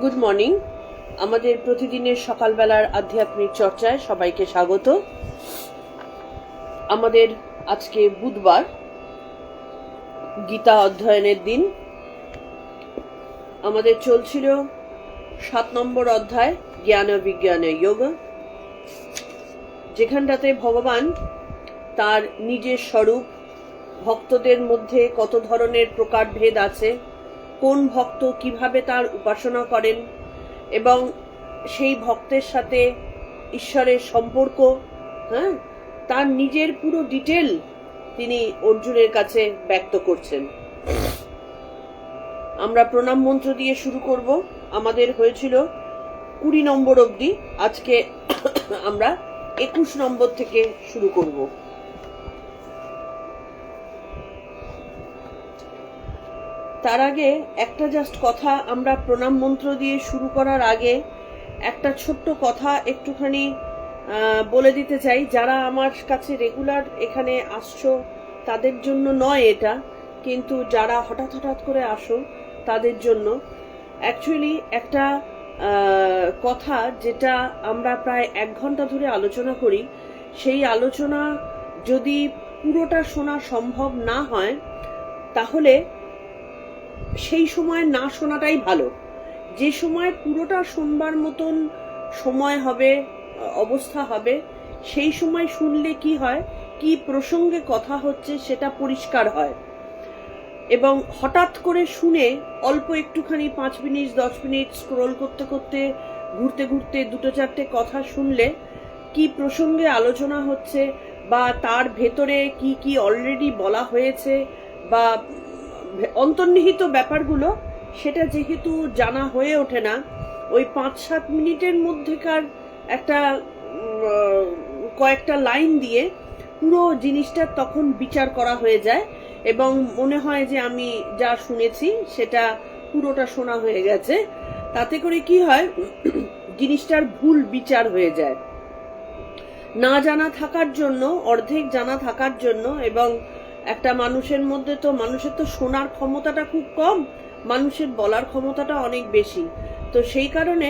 Good morning. আমাদের প্রতিদিনের সকালবেলার আধ্যাত্মিক চর্চায় সবাইকে স্বাগত। আমাদের আজকে বুধবার, গীতা অধ্যয়নের দিন। আমাদের চলছিল 7 নম্বর অধ্যায়, জ্ঞান বিজ্ঞান যোগ, যেখানটাতে ভগবান তার নিজের স্বরূপ, ভক্তদের মধ্যে কত ধরনের প্রকারভেদ আছে, কোন ভক্ত কিভাবে তার উপাসনা করেন এবং সেই ভক্তের সাথে ঈশ্বরের সম্পর্ক, তার নিজের পুরো ডিটেল তিনি অর্জুনের কাছে ব্যক্ত করছেন। আমরা প্রণাম মন্ত্র দিয়ে শুরু করব। আমাদের হয়েছিল 20 নম্বর অবধি, আজকে আমরা 21 নম্বর থেকে শুরু করব। তার আগে একটা জাস্ট কথা, আমরা প্রণাম মন্ত্র দিয়ে শুরু করার আগে একটা ছোট্ট কথা একটুখানি বলে দিতে চাই। যারা আমার কাছে রেগুলার এখানে আসছো তাদের জন্য নয় এটা, কিন্তু যারা হঠাৎ হঠাৎ করে আসো তাদের জন্য। অ্যাকচুয়ালি একটা কথা যেটা আমরা প্রায় 1 ঘন্টা ধরে আলোচনা করি, সেই আলোচনা যদি পুরোটা শোনা সম্ভব না হয় তাহলে সেই সময় না শোনাটাই ভালো। যে সময় পুরোটা শুনবার মতন সময় হবে, অবস্থা হবে, সেই সময় শুনলে কি হয়, কি প্রসঙ্গে কথা হচ্ছে সেটা পরিষ্কার হয়। এবং হঠাৎ করে শুনে অল্প একটুখানি 5 মিনিট 10 মিনিট স্ক্রোল করতে করতে, ঘুরতে ঘুরতে 2-4টে কথা শুনলে কি প্রসঙ্গে আলোচনা হচ্ছে বা তার ভেতরে কি কি অলরেডি বলা হয়েছে বা অন্তর্নিহিত ব্যাপারগুলো, সেটা যেহেতু জানা হয়ে ওঠে না, ওই 5-7 মিনিটের মধ্যেকার একটা কয়েকটা লাইন দিয়ে পুরো জিনিসটার তখন বিচার করা হয়ে যায় এবং মনে হয় যে আমি যা শুনেছি সেটা পুরোটা শোনা হয়ে গেছে। তাতে করে কি হয়, জিনিসটার ভুল বিচার হয়ে যায়। না জানা থাকার জন্য, অর্ধেক জানা থাকার জন্য, এবং একটা মানুষের মধ্যে তো, মানুষের তো শোনার ক্ষমতাটা খুব কম, মানুষের বলার ক্ষমতাটা অনেক বেশি। তো সেই কারণে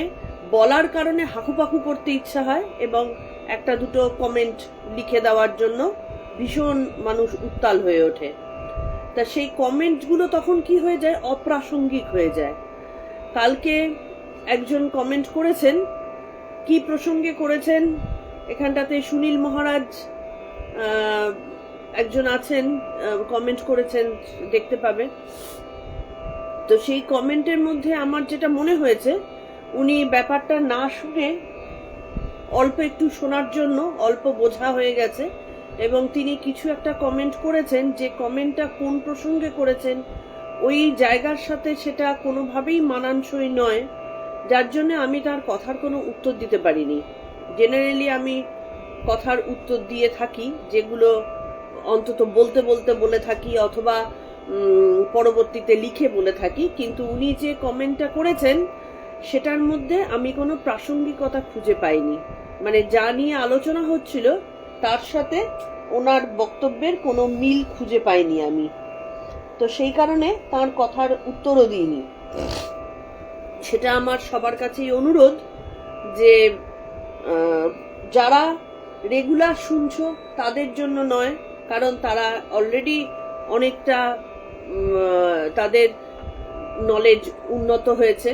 বলার কারণে হাকুপাকু করতে ইচ্ছা হয় এবং একটা দুটো কমেন্ট লিখে দেওয়ার জন্য ভীষণ মানুষ উত্তাল হয়ে ওঠে। তা সেই কমেন্টগুলো তখন কি হয়ে যায়, অপ্রাসঙ্গিক হয়ে যায়। কালকে একজন কমেন্ট করেছেন, কি প্রসঙ্গে করেছেন এখানটাতে সুনীল মহারাজ একজন আছেন, কমেন্ট করেছেন, দেখতে পাবে। তো সেই কমেন্টের মধ্যে আমার যেটা মনে হয়েছে, উনি ব্যাপারটা না শুনে অল্প একটু শোনার জন্য অল্প বোঝা হয়ে গেছে এবং তিনি কিছু একটা কমেন্ট করেছেন, যে কমেন্টটা কোন প্রসঙ্গে করেছেন ওই জায়গার সাথে সেটা কোনোভাবেই মানানসই নয়, যার জন্য আমি তার কথার কোনো উত্তর দিতে পারিনি। জেনারেলি আমি কথার উত্তর দিয়ে থাকি, যেগুলো অন্তত বলতে বলতে বলে থাকি অথবা পরবর্তীতে লিখে বলে থাকি, কিন্তু উনি যে কমেন্টটা করেছেন সেটার মধ্যে আমি কোনো প্রাসঙ্গিকতা খুঁজে পাইনি। মানে যা নিয়ে আলোচনা হচ্ছিল তার সাথে ওনার বক্তব্যের কোনো মিল খুঁজে পাইনি আমি। তো সেই কারণে তার কথার উত্তরও দিইনি। সেটা আমার সবার কাছেই অনুরোধ যে যারা রেগুলার শুনছো তাদের জন্য নয়, কারণ তারা অলরেডি অনেকটা তাদের নলেজ উন্নত হয়েছে,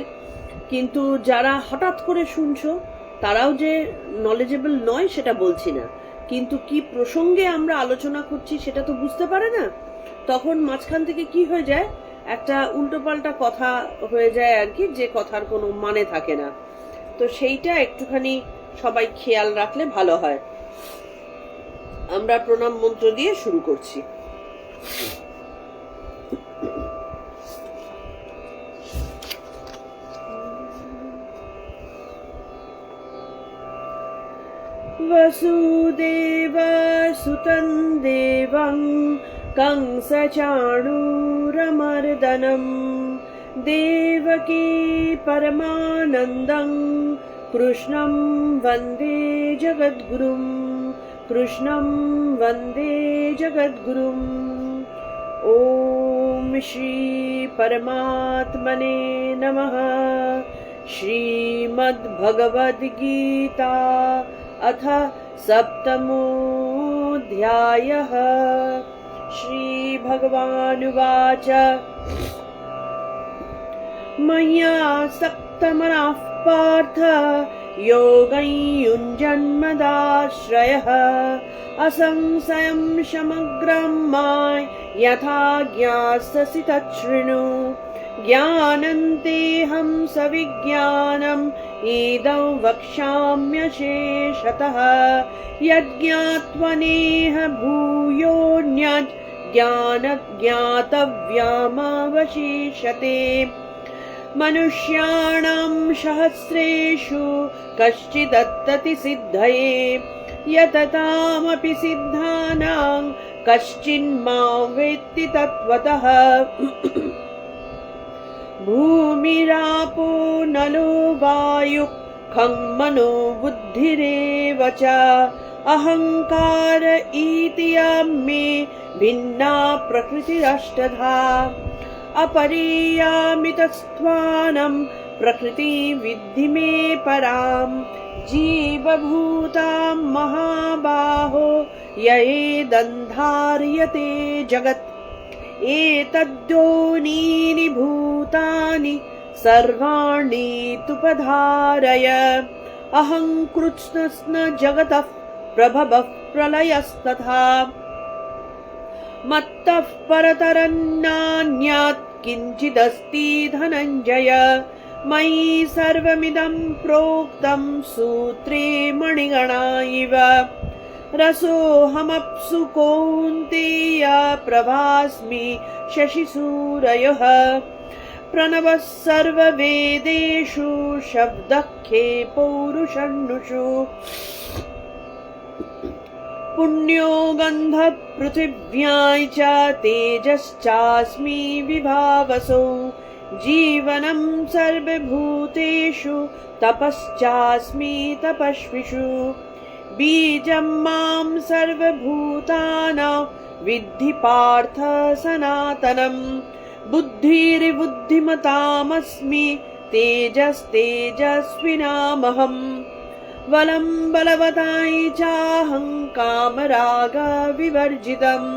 কিন্তু যারা হঠাৎ করে শুনছো তারাও যে নলেজেবল নয় সেটা বলছি না, কিন্তু কি প্রসঙ্গে আমরা আলোচনা করছি সেটা তো বুঝতে পারে না। তখন মাঝখান থেকে কি হয়ে যায়, একটা উল্টোপাল্টা কথা হয়ে যায় আর কি, যে কথার কোনো মানে থাকে না। তো সেইটা একটুখানি সবাই খেয়াল রাখলে ভালো হয়। আমরা প্রণাম মন্ত্র দিয়ে শুরু করছি। वसुदेव सुतं देवं कंसचाणूरमर्दनं देवकी परमानन्दं कृष्णं वन्दे जगद्गुरुं, कृष्णं वन्दे जगद्गुरुं। ॐ श्री परमात्मने नमः। श्रीमद्भगवद्गीता अथ सप्तमोऽध्यायः। श्रीभगवानुवाच मय्यासक्तमनः पार्थ योगं युञ्जन्मदाश्रयः असंशयं समग्रं मां यथा ज्ञास्यसि तच्छृणु। ज्ञानन्तेऽहं सविज्ञानम् इदं वक्ष्याम्यशेषतः यज्ञात्वनेह भूयोऽन्यत् ज्ञातव्यमवशिष्यते। मनुष्याणां सहस्रेषु कश्चिदत्तति सिद्धये यततामपि सिद्धानां कश्चिन्मां वेत्ति तत्त्वतः। भूमिरापो नलो वायुः खं मनो बुद्धिरेव च अहंकार इति मे भिन्ना प्रकृतिरष्टधा। अपरियामितस्त्वानं प्रकृति विद्धि मे परां जीवभूतां महाबाहो ययेदन्धार्यते जगत्। एतद्योनीनि भूतानि सर्वाणि तुपधारय अहं कृत्स्नस्न जगतः प्रभवः प्रलयस्तथा। मत्तः परतरन्नान्यत् किञ्चिदस्ति धनञ्जय मयि सर्वमिदं प्रोक्तं सूत्रे मणिगणा इव। रसोऽहमप्सु कौन्तेय प्रभास्मि शशिसूरयः प्रणवः सर्ववेदेषु शब्दखे पौरुषण्णुषु। पुण्यो गन्धः पृथिव्यां च तेजश्चास्मि विभावसो जीवनं सर्वभूतेषु तपश्चास्मि तपस्विषु। बीजं मां सर्वभूतानां विद्धि पार्थ सनातनम् बुद्धिर्बुद्धिमतामस्मि तेजस्तेजस्विनामहम्। बलं बलवतां चाहं कामरागविवर्जितम्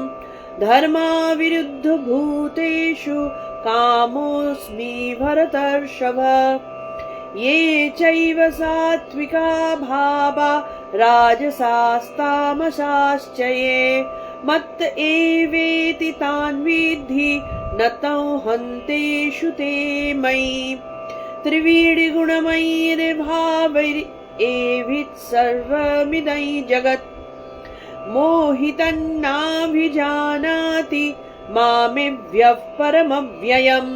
धर्माविरुद्धभूतेषु कामोऽस्मि भरतर्षभ। ये चैव सात्विका भावा राजसास्तामसाश्च ये मत्त एवेति तान् विद्धि न तं हन्तेषु ते मयि। त्रिविधगुणमयैर्भावैरेभिः सर्वमिदं जगत् मोहितन्नाभिजानाति मामेव्यः परमव्ययम्।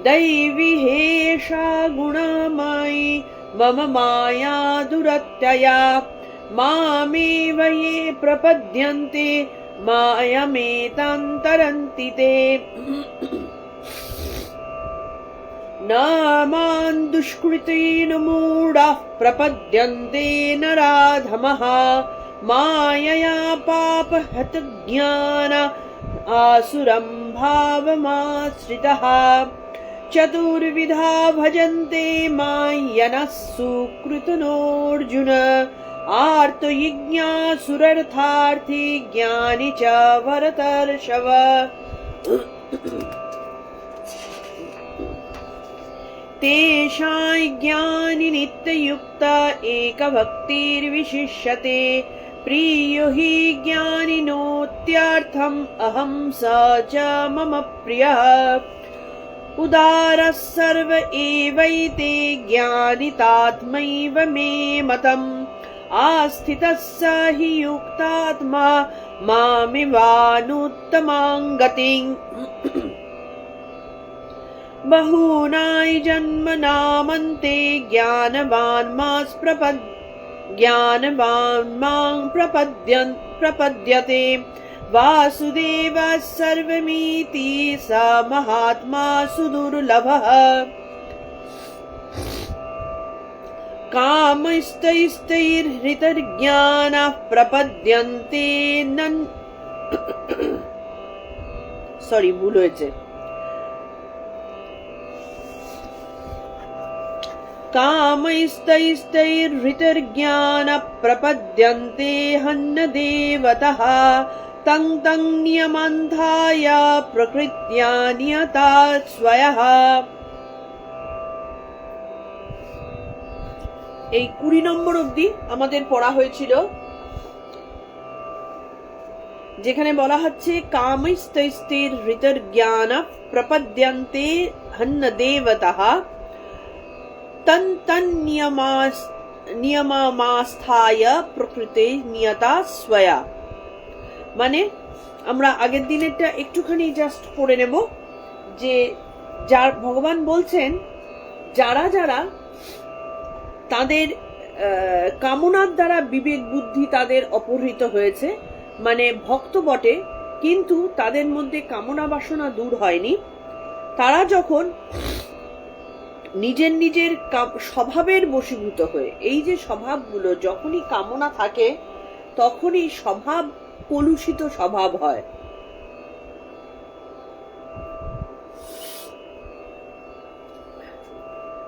दैवी हेषा गुणमयी मम माया दुरत्यया मामेव ये प्रपद्यन्ते मायमेतां ते। न मां दुष्कृतेन मूढाः प्रपद्यन्ते नराधमः मायया पापहतज्ञान आसुरं भावमाश्रितः। चतुर्विधा भजन्ते मां यनः सुकृतनोऽर्जुन आर्तजिज्ञासुरर्थार्थी ज्ञानी च भरतर्षभ। तेषां ज्ञानी नित्ययुक्त एकभक्तिर्विशिष्यते प्रियो हि ज्ञानिनोत्यर्थम् अहं स च मम प्रियः। उदारः सर्व एवैते ज्ञानितात्मैव मे मतम् आस्थितः स हि युक्तात्मा मामिवानुत्तमां गतिम्। बहूनां जन्मनामन्ते ज्ञानवान् मां प्रपद्यते वासुदेवः सर्वमिति स महात्मा सुदुर्लभः। कामैस्तैस्तैर्हृतज्ञानाः प्रपद्यन्ते ভুল হয়েছে कामैस्तैस्तैर्हृतिर्ज्ञान प्रपद्यन्ते हन्न देवतः तं तं नियमन्धाय प्रकृत्या नियता स्वयः। এই 20 নম্বর অবধি আমাদের পড়া হয়েছিল, যেখানে বলা হচ্ছে কামৈস্তৈস্তের হৃতির্জ্ঞান প্রপদ্যন্তে হন্য দেবতः তন তন নিয়মামাস্থায় প্রকৃতে নিয়তা স্বয়া। মানে আমরা আগের দিনেরটা একটুখানি জাস্ট পড়ে নেব, যে যার ভগবান বলছেন যারা যারা তাদের কামনার দ্বারা বিবেক বুদ্ধি তাদের অপহৃত হয়েছে, মানে ভক্ত বটে কিন্তু তাদের মধ্যে কামনা বাসনা দূর হয়নি, তারা যখন নিজের নিজের স্বভাবের বশীভূত হয়ে, এই যে স্বভাবগুলো যখনই কামনা থাকে তখনই স্বভাব কলুষিত স্বভাব হয়।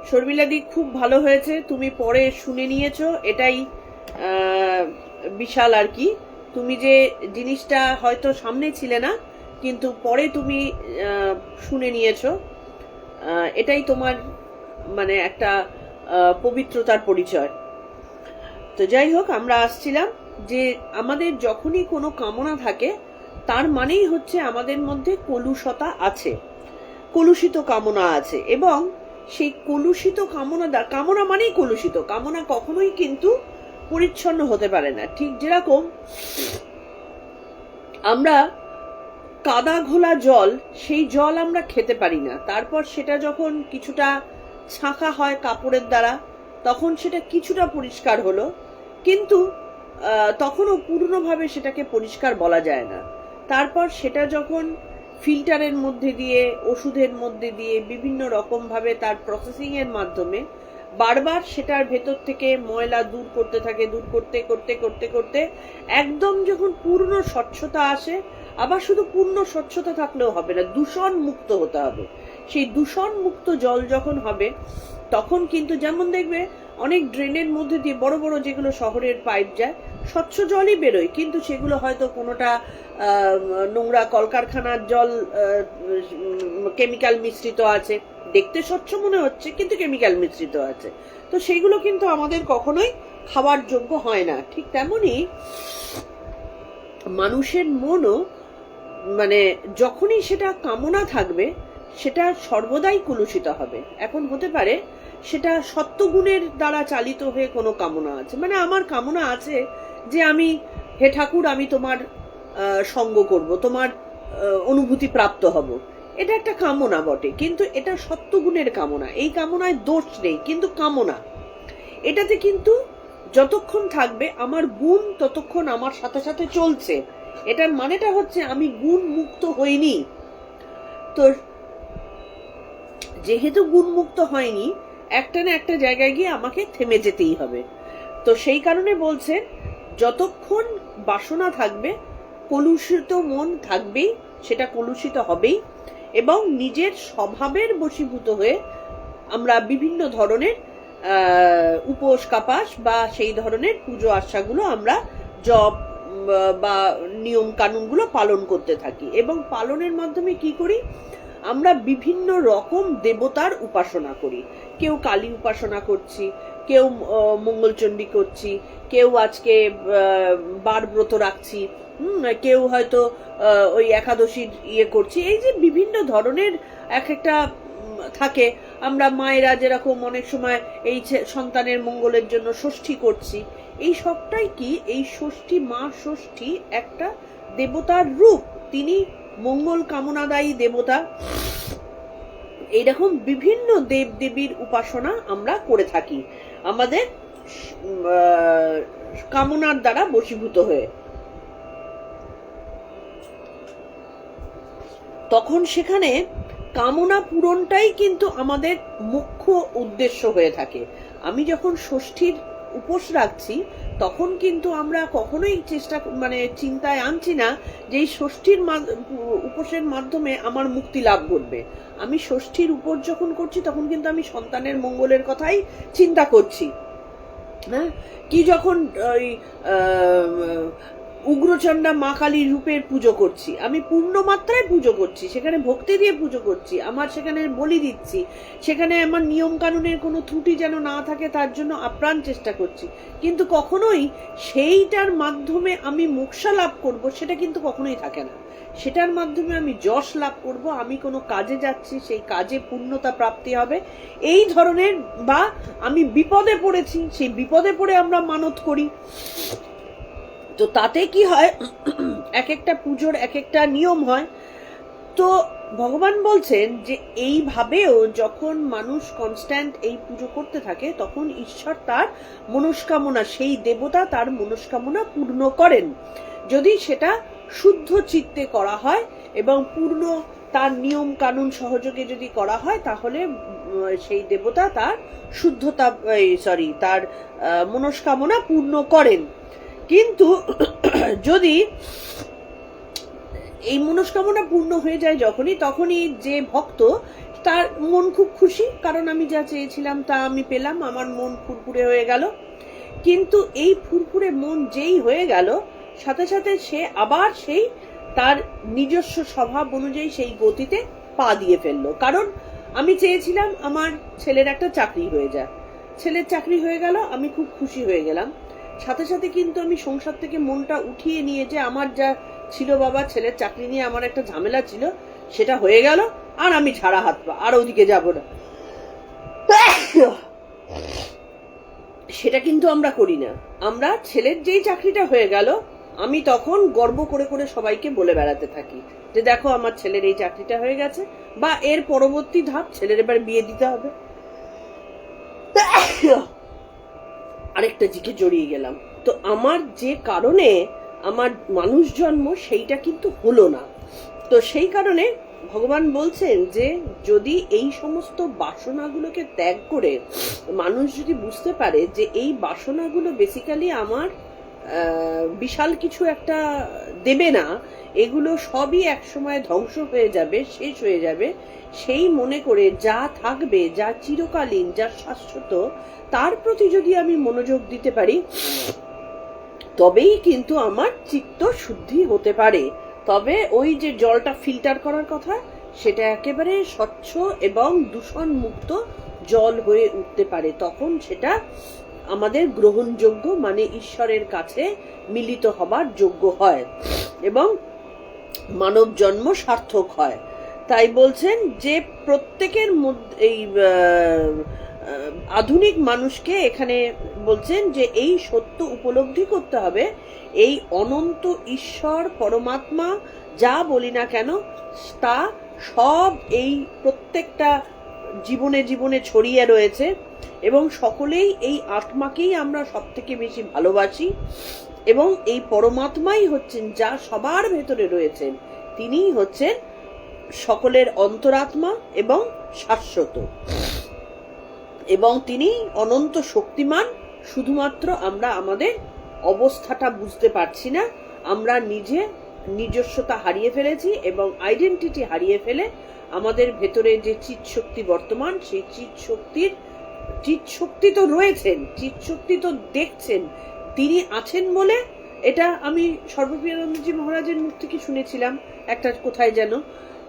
শর্মিলাদি খুব ভালো হয়েছে, তুমি পরে শুনে নিয়েছো, এটাই বিশাল আর কি। তুমি যে জিনিসটা হয়তো সামনে ছিলে না কিন্তু পরে তুমি শুনে নিয়েছো, এটাই তোমার মানে একটা পবিত্রতার পরিচয়। তো যাই হোক, আমরা আসছিলাম যে আমাদের যখনই কোনো কামনা থাকে তার মানেই হচ্ছে আমাদের মধ্যে কলুষতা আছে, কলুষিত কামনা আছে। এবং সেই কলুষিত কামনা মানেই কলুষিত কামনা, কখনোই কিন্তু পরিচ্ছন্ন হতে পারে না। ঠিক যেরকম আমরা কাদা ঘোলা জল, সেই জল আমরা খেতে পারি না, তারপর সেটা যখন কিছুটা ছাঁকা হয় কাপড়ের দ্বারা তখন সেটা কিছুটা পরিষ্কার হলো, কিন্তু তখনও পূর্ণভাবে সেটাকে পরিষ্কার বলা যায় না। তারপর সেটা যখন ফিল্টারের মধ্যে দিয়ে, ওষুধের মধ্যে দিয়ে, বিভিন্ন রকম ভাবে তার প্রসেসিং এর মাধ্যমে বারবার সেটার ভেতর থেকে ময়লা দূর করতে থাকে, দূর করতে করতে করতে করতে একদম যখন পূর্ণ স্বচ্ছতা আসে, আবার শুধু পূর্ণ স্বচ্ছতা থাকলেও হবে না, দূষণ মুক্ত হতে হবে। সেই দূষণ মুক্ত জল যখন হবে তখন কিন্তু, যেমন দেখবে অনেক ড্রেনের মধ্যে দিয়ে বড় বড় যেগুলো শহরের পাইপ যায়, স্বচ্ছ জলই বেরোয়, কিন্তু সেগুলো হয়তো কোনোটা নোংরা কলকারখানার জল, কেমিক্যাল মিশ্রিত আছে, দেখতে স্বচ্ছ মনে হচ্ছে কিন্তু কেমিক্যাল মিশ্রিত আছে, তো সেইগুলো কিন্তু আমাদের কখনোই খাওয়ার যোগ্য হয় না। ঠিক তেমনি মানুষের মনও, মানে যখনই সেটা কামনা থাকবে সেটা সর্বদাই কলুষিত হবে। এখন হতে পারে সেটা সত্যগুণের দ্বারা চালিত হয়ে কোনো কামনা আছে, মানে আমার কামনা আছে যে আমি, হে ঠাকুর, আমি তোমার সঙ্গ করব, তোমার অনুভূতি প্রাপ্ত হব, এটা একটা কামনা বটে, কিন্তু এটা সত্যগুণের কামনা, এই কামনায় দোষ নেই, কিন্তু কামনা এটাতে কিন্তু যতক্ষণ থাকবে আমার গুণ ততক্ষণ আমার সাথে সাথে চলছে, এটার মানেটা হচ্ছে আমি গুণ মুক্ত হইনি। তো যেহেতু গুণ মুক্ত হয়নি, একটা না একটা জায়গায় গিয়ে আমাকে থেমে যেতেই হবে। তো সেই কারণে বলছে যতক্ষণ বাসনা থাকবে কলুষিত মন থাকবেই, সেটা কলুষিত হবেই, এবং নিজের স্বভাবের বশীভূত হয়ে আমরা বিভিন্ন ধরনের উপোস কাপাস বা সেই ধরনের পুজো আশাগুলো আমরা জপ বা নিয়ম কানুনগুলো পালন করতে থাকি, এবং পালনের মাধ্যমে কি করি, আমরা বিভিন্ন রকম দেবতার উপাসনা করি। কেউ কালী উপাসনা করছি, কেউ মঙ্গলচণ্ডী করছি, কেউ আজকে বার ব্রত রাখছি, কেউ হয়তো ওই একাদশীর ইয়ে করছি। এই যে বিভিন্ন ধরনের এক একটা থাকে, আমরা মায়েরা যেরকম অনেক সময় এই সন্তানের মঙ্গলের জন্য ষষ্ঠী করছি, এই সবটাই কি, এই ষষ্ঠী, মা ষষ্ঠী একটা দেবতার রূপ, তিনি মঙ্গল কামনাদায়ী দেবতা। এইরকম বিভিন্ন দেব দেবীর উপাসনা আমরা করে থাকি আমাদের কামনার দ্বারা বশীভূত হয়ে। তখন সেখানে কামনা পূরণটাই কিন্তু আমাদের মুখ্য উদ্দেশ্য হয়ে থাকে। আমি যখন ষষ্ঠীর উপোস রাখছি তখন কিন্তু আমরা কখনোই চিন্তায় আনছি না যে এই ষষ্ঠীর উপোসের মাধ্যমে আমার মুক্তি লাভ করবে। আমি ষষ্ঠীর উপোস যখন করছি তখন কিন্তু আমি সন্তানের মঙ্গলের কথাই চিন্তা করছি। হ্যাঁ, কি যখন ওই উগ্রচণ্ডা মা কালীর রূপের পুজো করছি, আমি পূর্ণ মাত্রায় পুজো করছি, সেখানে ভক্তি দিয়ে পুজো করছি, আমার সেখানে বলি দিচ্ছি, সেখানে আমার নিয়ম কানুনের কোনো ত্রুটি যেন না থাকে তার জন্য আপ্রাণ চেষ্টা করছি, কিন্তু কখনোই সেইটার মাধ্যমে আমি মোক্ষ লাভ করব সেটা কিন্তু কখনোই থাকে না। সেটার মাধ্যমে আমি যশ লাভ করব, আমি কোনো কাজে যাচ্ছি, সেই কাজে পূর্ণতা প্রাপ্তি হবে, এই ধরনের, বা আমি বিপদে পড়েছি, সেই বিপদে পড়ে আমরা মানত করি। তো তাতে কি হয়, এক একটা পুজোর এক একটা নিয়ম হয়। তো ভগবান বলছেন যে এইভাবেও যখন মানুষ কনস্ট্যান্ট এই পুজো করতে থাকে তখন ঈশ্বর তার মনস্কামনা, সেই দেবতা তার মনস্কামনা পূর্ণ করেন, যদি সেটা শুদ্ধ চিত্তে করা হয় এবং পূর্ণ তার নিয়ম কানুন সহযোগে যদি করা হয়, তাহলে সেই দেবতা তার শুদ্ধতা তার মনস্কামনা পূর্ণ করেন। কিন্তু যদি এই মনস্কামনা পূর্ণ হয়ে যায় তখনই যে ভক্ত, তার মন খুব খুশি, কারণ আমি যা চেয়েছিলাম তা আমি পেলাম, আমার মন ফুরফুরে হয়ে গেল। কিন্তু এই ফুরফুরে মন যেই হয়ে গেল, সাথে সাথে সে আবার সেই তার নিজস্ব স্বভাব অনুযায়ী সেই গতিতে পা দিয়ে ফেললো। কারণ আমি চেয়েছিলাম আমার ছেলের একটা চাকরি হয়ে যায়, ছেলের চাকরি হয়ে গেল, আমি খুব খুশি হয়ে গেলাম। সাথে সাথে কিন্তু আমি সংসার থেকে মনটা উঠিয়ে নিয়ে, যে আমার যা ছিল বাবা, ছেলের চাকরি নিয়ে আমার একটা ঝামেলা ছিল, সেটা হয়ে গেল, আর আমি ঝাড়া হাত পা, আর ওদিকে যাব না, সেটা কিন্তু আমরা করি না। আমরা ছেলের যেই চাকরিটা হয়ে গেল, আমি তখন গর্ব করে করে সবাইকে বলে বেড়াতে থাকি যে দেখো আমার ছেলের এই চাকরিটা হয়ে গেছে, বা এর পরবর্তী ধাপ ছেলের এবার বিয়ে দিতে হবে। আরেকটা দিকে জড়িয়ে গেলাম। তো আমার যে কারণে আমার মানুষ জন্ম, সেইটা কিন্তু হলো না। তো সেই কারণে ভগবান বলছেন যে যদি এই সমস্ত বাসনাগুলোকে ত্যাগ করে মানুষ যদি বুঝতে পারে যে এই বাসনাগুলো বেসিক্যালি আমার বিশাল কিছু একটা দেবে না, এগুলো সবই একসময় ধ্বংস হয়ে যাবে, শেষ হয়ে যাবে, সেই মনে করে যা থাকবে, যা চিরকালীন, যা শাশ্বত, তার প্রতি যদি আমি মনোযোগ দিতে পারি, তবেই কিন্তু আমার চিত্ত শুদ্ধি হতে পারে। তবে ওই যে জলটা ফিল্টার করার কথা, সেটা একেবারে স্বচ্ছ এবং দূষণ মুক্ত জল হয়ে উঠতে পারে, তখন সেটা আমাদের গ্রহণযোগ্য, মানে ঈশ্বরের কাছে মিলিত হবার যোগ্য হয় এবং মানব জন্ম সার্থক হয়। তাই বলছেন যে প্রত্যেকের মধ্যে এই আধুনিক মানুষকে এখানে বলছেন যে এই সত্য উপলব্ধি করতে হবে, এই অনন্ত ঈশ্বর পরমাত্মা যা বলি না কেন তা সব এই প্রত্যেকটা জীবনে জীবনে ছড়িয়ে রয়েছে, এবং সকলেই এই আত্মাকেই আমরা সব থেকে বেশি ভালোবাসি, এবং এই পরমাত্মাই হচ্ছেন যা সবার ভেতরে রয়েছেন, তিনিই হচ্ছেন সকলের অন্তরাত্মা এবং শাশ্বত, এবং তিনি অনন্ত শক্তিমান। শুধুমাত্র আমরা আমাদের অবস্থাটা বুঝতে পারছি না, আমরা নিজস্বতা হারিয়ে ফেলেছি এবং আইডেন্টিটি হারিয়ে ফেলে আমাদের ভেতরে যে চিৎ শক্তি বর্তমান, সেই চিৎ শক্তি তো রয়েছেন, চিৎ শক্তি তো দেখছেন, তিনি আছেন বলে, এটা আমি সর্বপ্রিয়ানন্দজি মহারাজের মুখ থেকে শুনেছিলাম একটা কোথায় যেন,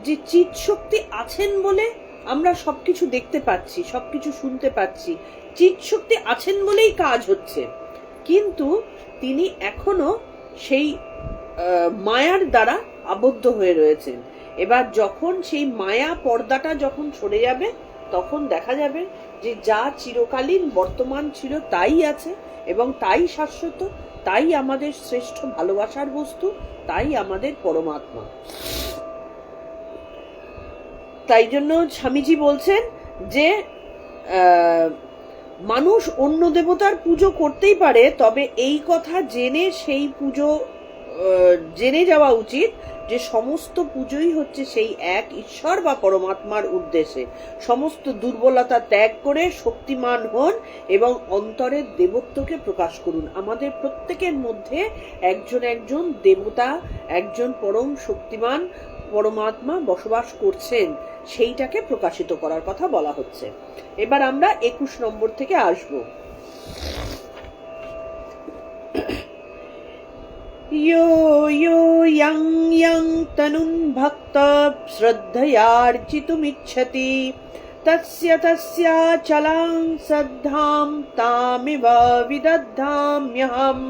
যে চিৎ শক্তি আছেন বলে আমরা সবকিছু দেখতে পাচ্ছি, সবকিছু শুনতে পাচ্ছি, চিৎ শক্তি আছেন বলেই কাজ হচ্ছে, কিন্তু তিনি এখনো সেই মায়ার দ্বারা আবদ্ধ হয়ে রয়েছেন। এবার যখন সেই মায়া পর্দাটা যখন সরে যাবে, তখন দেখা যাবে যে যা চিরকালীন বর্তমান ছিল তাই আছে এবং তাই শাশ্বত, তাই আমাদের শ্রেষ্ঠ ভালোবাসার বস্তু, তাই আমাদের পরমাত্মা। তাই জন্য স্বামীজি বলছেন যে মানুষ অন্য দেবতার পুজো করতেই পারে, তবে এই কথা জেনে সেই পুজো জেনে যাওয়া উচিত যে সমস্ত পুজোই হচ্ছে সেই এক ঈশ্বর বা পরমাত্মার উদ্দেশ্যে। সমস্ত দুর্বলতা ত্যাগ করে শক্তিমান হন এবং অন্তরের দেবত্বকে প্রকাশ করুন। আমাদের প্রত্যেকের মধ্যে একজন একজন দেবতা, একজন পরম শক্তিমান পরমাত্মা বসবাস করছেন, সেইটাকে প্রকাশিত করার কথা বলা হচ্ছে। এবার আমরা 21 নম্বর থেকে আসবো। यो यो यं यं तनुं भक्त श्रद्धयार्चितुमिच्छति तस्य तस्याचलां श्रद्धां तामिव विदधाम्यहम्।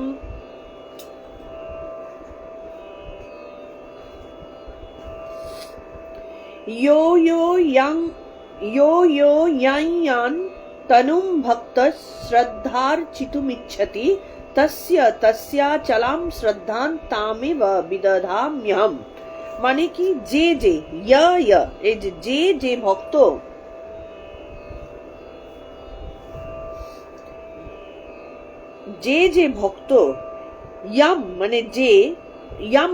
यो यो यं यं तनुं भक्त श्रद्धार्चितुमिच्छति तस्य तस्याचलां श्रद्धां तामेव विदधाम्यहम्। মানে কি, যে যে এই যে ভক্ত যে ভক্ত ইয়াম মানে যে, ইয়াম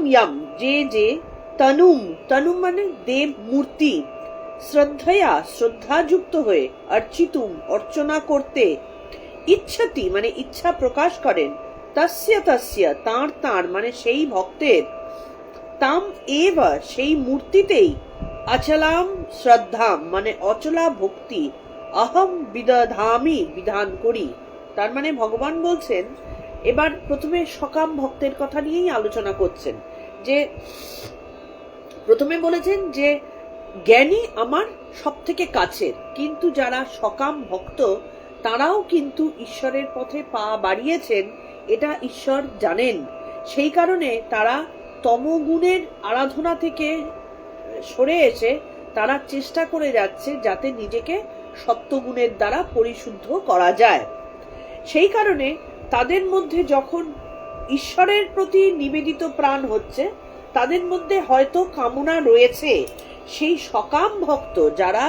যে তনুম মানে দেব মূর্তি, শ্রদ্ধাযুক্ত হয়ে, অর্চিতুম অর্চনা করতে, ইচ্ছতি মানে ইচ্ছা প্রকাশ করেন, তস্য তাঁর মানে সেই ভক্তের, তাম এব সেই মূর্তিতেই, অচলাম শ্রদ্ধাম মানে অচলা ভক্তি, অহম বিদধামি বিধান করি। তার মানে ভগবান বলছেন, এবার প্রথমে সকাম ভক্তের কথা নিয়েই আলোচনা করছেন, যে প্রথমে বলেছেন যে জ্ঞানী আমার সব থেকে কাছের, কিন্তু যারা সকাম ভক্ত তারাও কিন্তু ঈশ্বরের পথে পা বাড়িয়েছেন, এটা ঈশ্বর জানেন। সেই কারণে তারা তমগুণের আরাধনা থেকে সরে এসে তারা চেষ্টা করে যাচ্ছে যাতে নিজেকে সত্যগুণের দ্বারা পরিশুদ্ধ করা যায়। সেই কারণে তাদের মধ্যে যখন ঈশ্বরের প্রতি নিবেদিত প্রাণ হচ্ছে, তাদের মধ্যে হয়তো কামনা রয়েছে। সেই সকাম ভক্ত যারা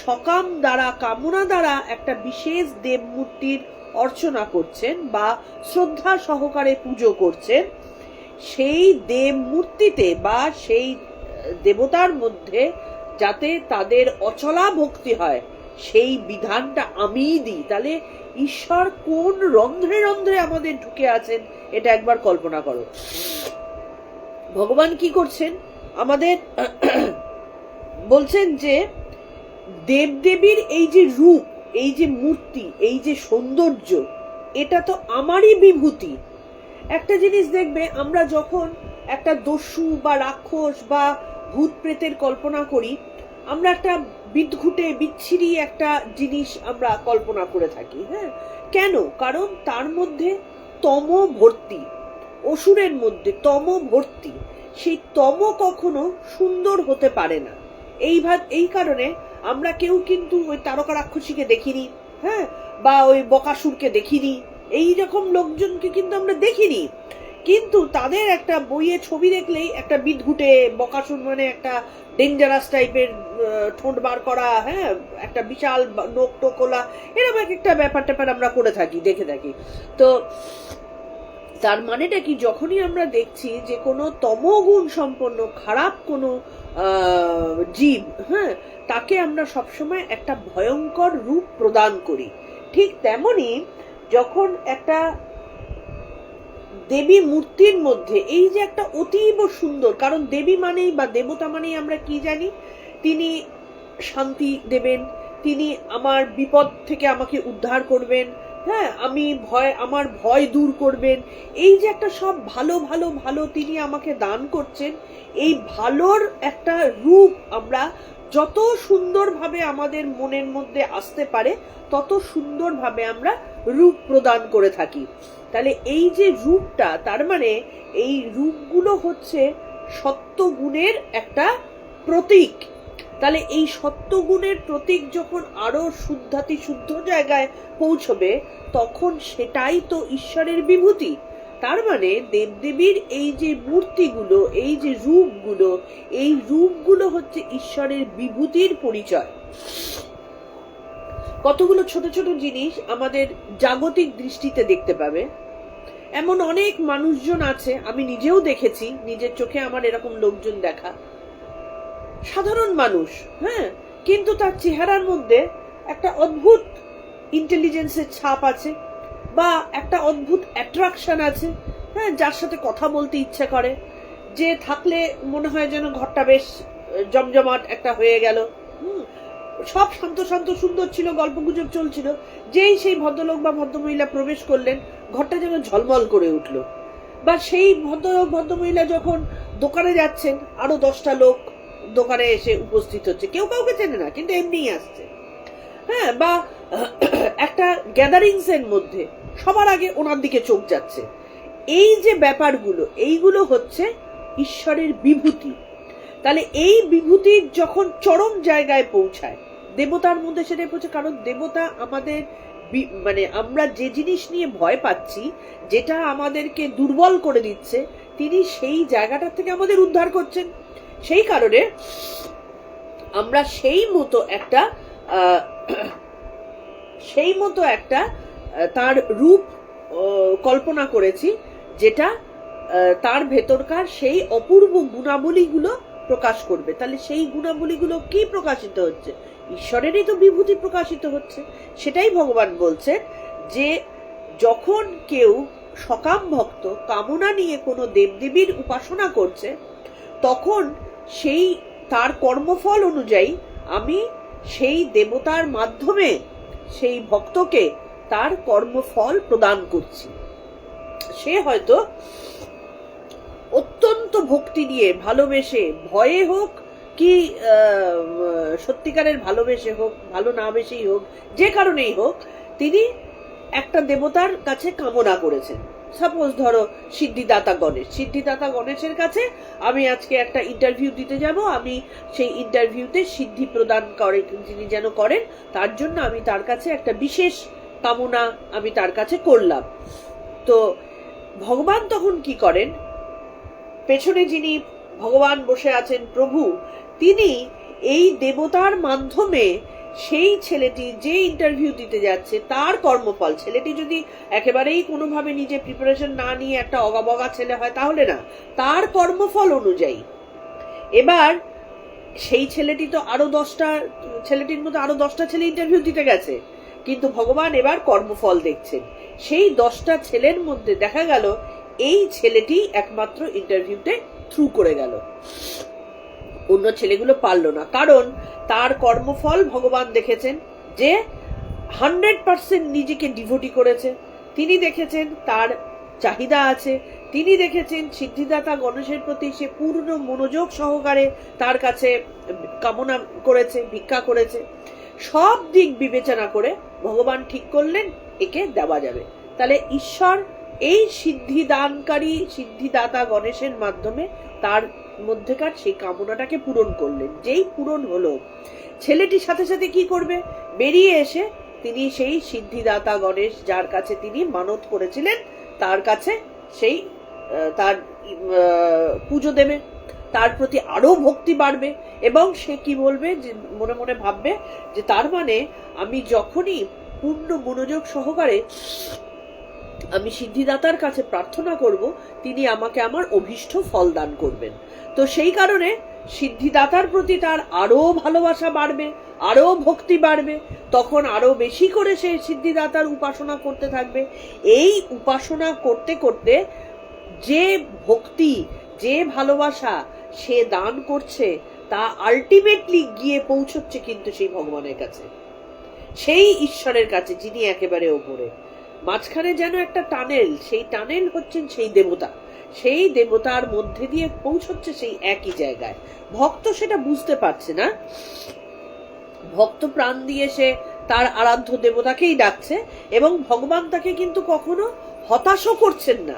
সকাম দ্বারা, কামনা দ্বারা একটা বিশেষ দেবমূর্তির অর্চনা করছেন বা শ্রদ্ধা সহকারে পুজো করছেন, সেই দেবমূর্তিতে বা সেই দেবতার মধ্যে যাতে তাদের অচলা ভক্তি হয়, সেই বিধানটা আমিই দিই। তাহলে ঈশ্বর কোন রন্ধ্রে রন্ধ্রে আমাদের ঢুকে আছেন এটা একবার কল্পনা করো। ভগবান কি করছেন, আমাদের বলছেন যে দেবদেবীর এই যে রূপ, এই যে মূর্তি, এই যে সৌন্দর্য, এটা তো আমারই বিভূতি। একটা জিনিস দেখবে, আমরা যখন একটা দস্যু বা রাক্ষস বা ভূত প্রেতের কল্পনা করি, আমরা একটা বিদঘুটে বিচ্ছিরি একটা জিনিস আমরা কল্পনা করে থাকি। হ্যাঁ, কেন? কারণ তার মধ্যে তম ভর্তি, অসুরের মধ্যে তম ভর্তি। সেই তম কখনো সুন্দর হতে পারে না। এই কারণে আমরা কেউ কিন্তু ওই তারকা রাক্ষসীকে দেখিনি, হ্যাঁ, বা ওই বকাসুরকে দেখিনি, এই রকম লোকজনকে কিন্তু আমরা দেখিনি। কিন্তু তাদের একটা বইয়ে ছবি দেখলেই একটা বিদঘুটে বকাসুর মানে একটা ডেঞ্জারাস টাইপের ঠোঁট বার করা, হ্যাঁ, একটা বিশাল নোক টোকলা, এরকম একটা ব্যাপার ট্যাপার আমরা করে থাকি, দেখে থাকি। তো তার মানেটা কি, যখনই আমরা দেখছি যে কোনো তমগুণ সম্পন্ন খারাপ কোনো জীব, হ্যাঁ, তাকে আমরা সবসময় একটা ভয়ঙ্কর রূপ প্রদান করি। ঠিক তেমনি যখন একটা দেবী মূর্তির মধ্যে এই যে একটা অতীব সুন্দর, কারণ দেবী মানেই বা দেবতা মানেই আমরা কি জানি, তিনি শান্তি দেবেন, তিনি আমার বিপদ থেকে আমাকে উদ্ধার করবেন, হ্যাঁ, আমার ভয় দূর করবেন। এই যে একটা সব ভালো ভালো ভালো তিনি আমাকে দান করছেন, এই ভালোর একটা রূপ আমরা যত সুন্দরভাবে আমাদের মনের মধ্যে আসতে পারে তত সুন্দরভাবে আমরা রূপ প্রদান করে থাকি। তাহলে এই যে রূপটা, তার মানে এই রূপগুলো হচ্ছে সত্যগুণের একটা প্রতীক। তাহলে এই সত্যগুণের প্রতীক যখন আরো শুদ্ধ জায়গায় পৌঁছবে, তখন সেটাই তো ঈশ্বরের বিভূতি। তার মানে দেবদেবীর এই যে মূর্তিগুলো, এই যে রূপগুলো, এই রূপগুলো হচ্ছে ঈশ্বরের বিভূতির পরিচয়। কতগুলো ছোট ছোট জিনিস আমাদের জাগতিক দৃষ্টিতে দেখতে পাবে। এমন অনেক মানুষজন আছে, আমি নিজেও দেখেছি, নিজের চোখে আমার এরকম লোকজন দেখা, সাধারণ মানুষ, হ্যাঁ, কিন্তু তার চেহারার মধ্যে একটা অদ্ভুত ইন্টেলিজেন্সের ছাপ আছে, বা একটা অদ্ভুত অ্যাট্রাকশন আছে, হ্যাঁ, যার সাথে কথা বলতে ইচ্ছে করে, যে থাকলে মনে হয় যেন ঘরটা বেশ জমজমাট একটা হয়ে গেল। সব শান্ত শান্ত সুন্দর ছিল, গল্পগুজব চলছিল, যেই সেই ভদ্রলোক বা ভদ্রমহিলা প্রবেশ করলেন, ঘরটা যেন ঝলমল করে উঠলো। বা সেই ভদ্রলোক ভদ্রমহিলা যখন দোকানে যাচ্ছেন, আরো 10টা লোক দোকানে এসে উপস্থিত হচ্ছে, কেউ কাউকে চেনে না, কিন্তু এমনিই আসছে, হ্যাঁ, বা একটা গ্যাদারিংস এর মধ্যে সবার আগে ওনার দিকে চোখ যাচ্ছে। এই যে ব্যাপারগুলো, এইগুলো হচ্ছে ঈশ্বরের বিভূতি। তাহলে এই বিভূতির যখন চরম জায়গায় পৌঁছায়, দেবতার মধ্যে সেটাই পৌঁছে, কারণ দেবতা আমাদের মানে আমরা যে জিনিস নিয়ে ভয় পাচ্ছি, যেটা আমাদেরকে দুর্বল করে দিচ্ছে, তিনি সেই জায়গাটা থেকে আমাদের উদ্ধার করছেন। সেই কারণে আমরা সেই মতো একটা তার রূপ কল্পনা করেছি, যেটা তার ভেতরকার সেই অপূর্ব গুণাবলীগুলো প্রকাশ করবে। তাহলে সেই গুণাবলীগুলো কি প্রকাশিত হচ্ছে? ঈশ্বরেরই তো বিভূতি প্রকাশিত হচ্ছে। সেটাই ভগবান বলছেন যে যখন কেউ সকাম ভক্ত কামনা নিয়ে কোনো দেবদেবীর উপাসনা করছে, তখন সেই তার কর্মফল অনুযায়ী আমি সেই দেবতার মাধ্যমে সেই ভক্তকে তার কর্মফল প্রদান করছি। সে হয়তো অত্যন্ত ভক্তি দিয়ে ভালোবেসে, ভয়ে হোক কি সত্যিকারের ভালোবেসে হোক, ভালো না বেশেই হোক, যে কারণেই হোক, তিনি একটা দেবতার কাছে কামনা করেছেন। সাপোজ ধরো সিদ্ধিদাতা গণেশের কাছে আমি আজকে একটা ইন্টারভিউ দিতে যাব, আমি সেই ইন্টারভিউতে সিদ্ধি প্রদান করে যিনি যেন করেন, তার জন্য আমি তার কাছে একটা বিশেষ কামনা আমি তার কাছে করলাম। তো ভগবান তখন কি করেন? পেছনে যিনি ভগবান বসে আছেন, প্রভু, তিনি এই দেবতার মাধ্যমে সেই ছেলেটি যে ইন্টারভিউ দিতে যাচ্ছে তার কর্মফল, ছেলেটি যদি একেবারেই কোনোভাবে নিজে প্রিপারেশন না নিয়ে একটা অগাবগা ছেলে হয় তাহলে না, তার কর্মফল অনুযায়ী এবার সেই ছেলেটি তো ছেলেটির মধ্যে আরো 10টা ছেলে ইন্টারভিউ দিতে গেছে, কিন্তু ভগবান এবার কর্মফল দেখছেন। সেই 10টা ছেলের মধ্যে দেখা গেল এই ছেলেটি একমাত্র ইন্টারভিউতে থ্রু করে গেল, অন্য ছেলেগুলো পারলো না, কারণ তার কর্মফল ভগবান দেখেছেন যে 100% নিজেকে ডিভোটি করেছে। তিনি দেখেছেন তার চাহিদা আছে, তিনি দেখেছেন সিদ্ধিদাতা গণেশের প্রতি সে পূর্ণ মনোযোগ সহকারে তার কাছে কামনা করেছে, ভিক্ষা করেছে। সব দিক বিবেচনা করে ভগবান ঠিক করলেন একে দেওয়া যাবে। তাহলে ঈশ্বর এই সিদ্ধিদাতা গণেশের মাধ্যমে তার মধ্যেকার সেই কামনাটাকে পূরণ করলেন। যেই পূরণ হলো, ছেলেটির সাথে সাথে কি করবে? বেরিয়ে এসে তিনি সেই সিদ্ধিদাতা গণেশ যার কাছে তিনি মানত করেছিলেন তার কাছে সেই তার পুজো দেবে, তার প্রতি আরো ভক্তি বাড়বে, এবং সে কি বলবে, যে মনে মনে ভাববে যে তার মানে আমি যখনই পূর্ণ মনোযোগ সহকারে আমি সিদ্ধিদাতার কাছে প্রার্থনা করব, তিনি আমাকে আমার অভীষ্ট ফল দান করবেন। তো সেই কারণে সিদ্ধিদাতার প্রতি তার আরো ভালোবাসা বাড়বে, আরো ভক্তি বাড়বে, তখন আরো বেশি করে সে সিদ্ধিদাতার উপাসনা করতে থাকবে। এই উপাসনা করতে করতে যে ভক্তি, যে ভালোবাসা সে দান করছে, তা আলটিমেটলি গিয়ে পৌঁছচ্ছে কিন্তু সেই ভগবানের কাছে, সেই ঈশ্বরের কাছে যিনি একেবারে ওপরে। মাঝখানে যেন একটা টানেল, সেই টানেল হচ্ছেন সেই দেবতা, সেই দেবতার মধ্যে দিয়ে পৌঁছচ্ছে সেই একই জায়গায়। ভক্ত সেটা বুঝতে পারছে না, ভক্ত প্রাণ দিয়ে সে তার আরাধ্য দেবতাকেই ডাকছে, এবং ভগবান তাকে কিন্তু কখনো হতাশও করছেন না,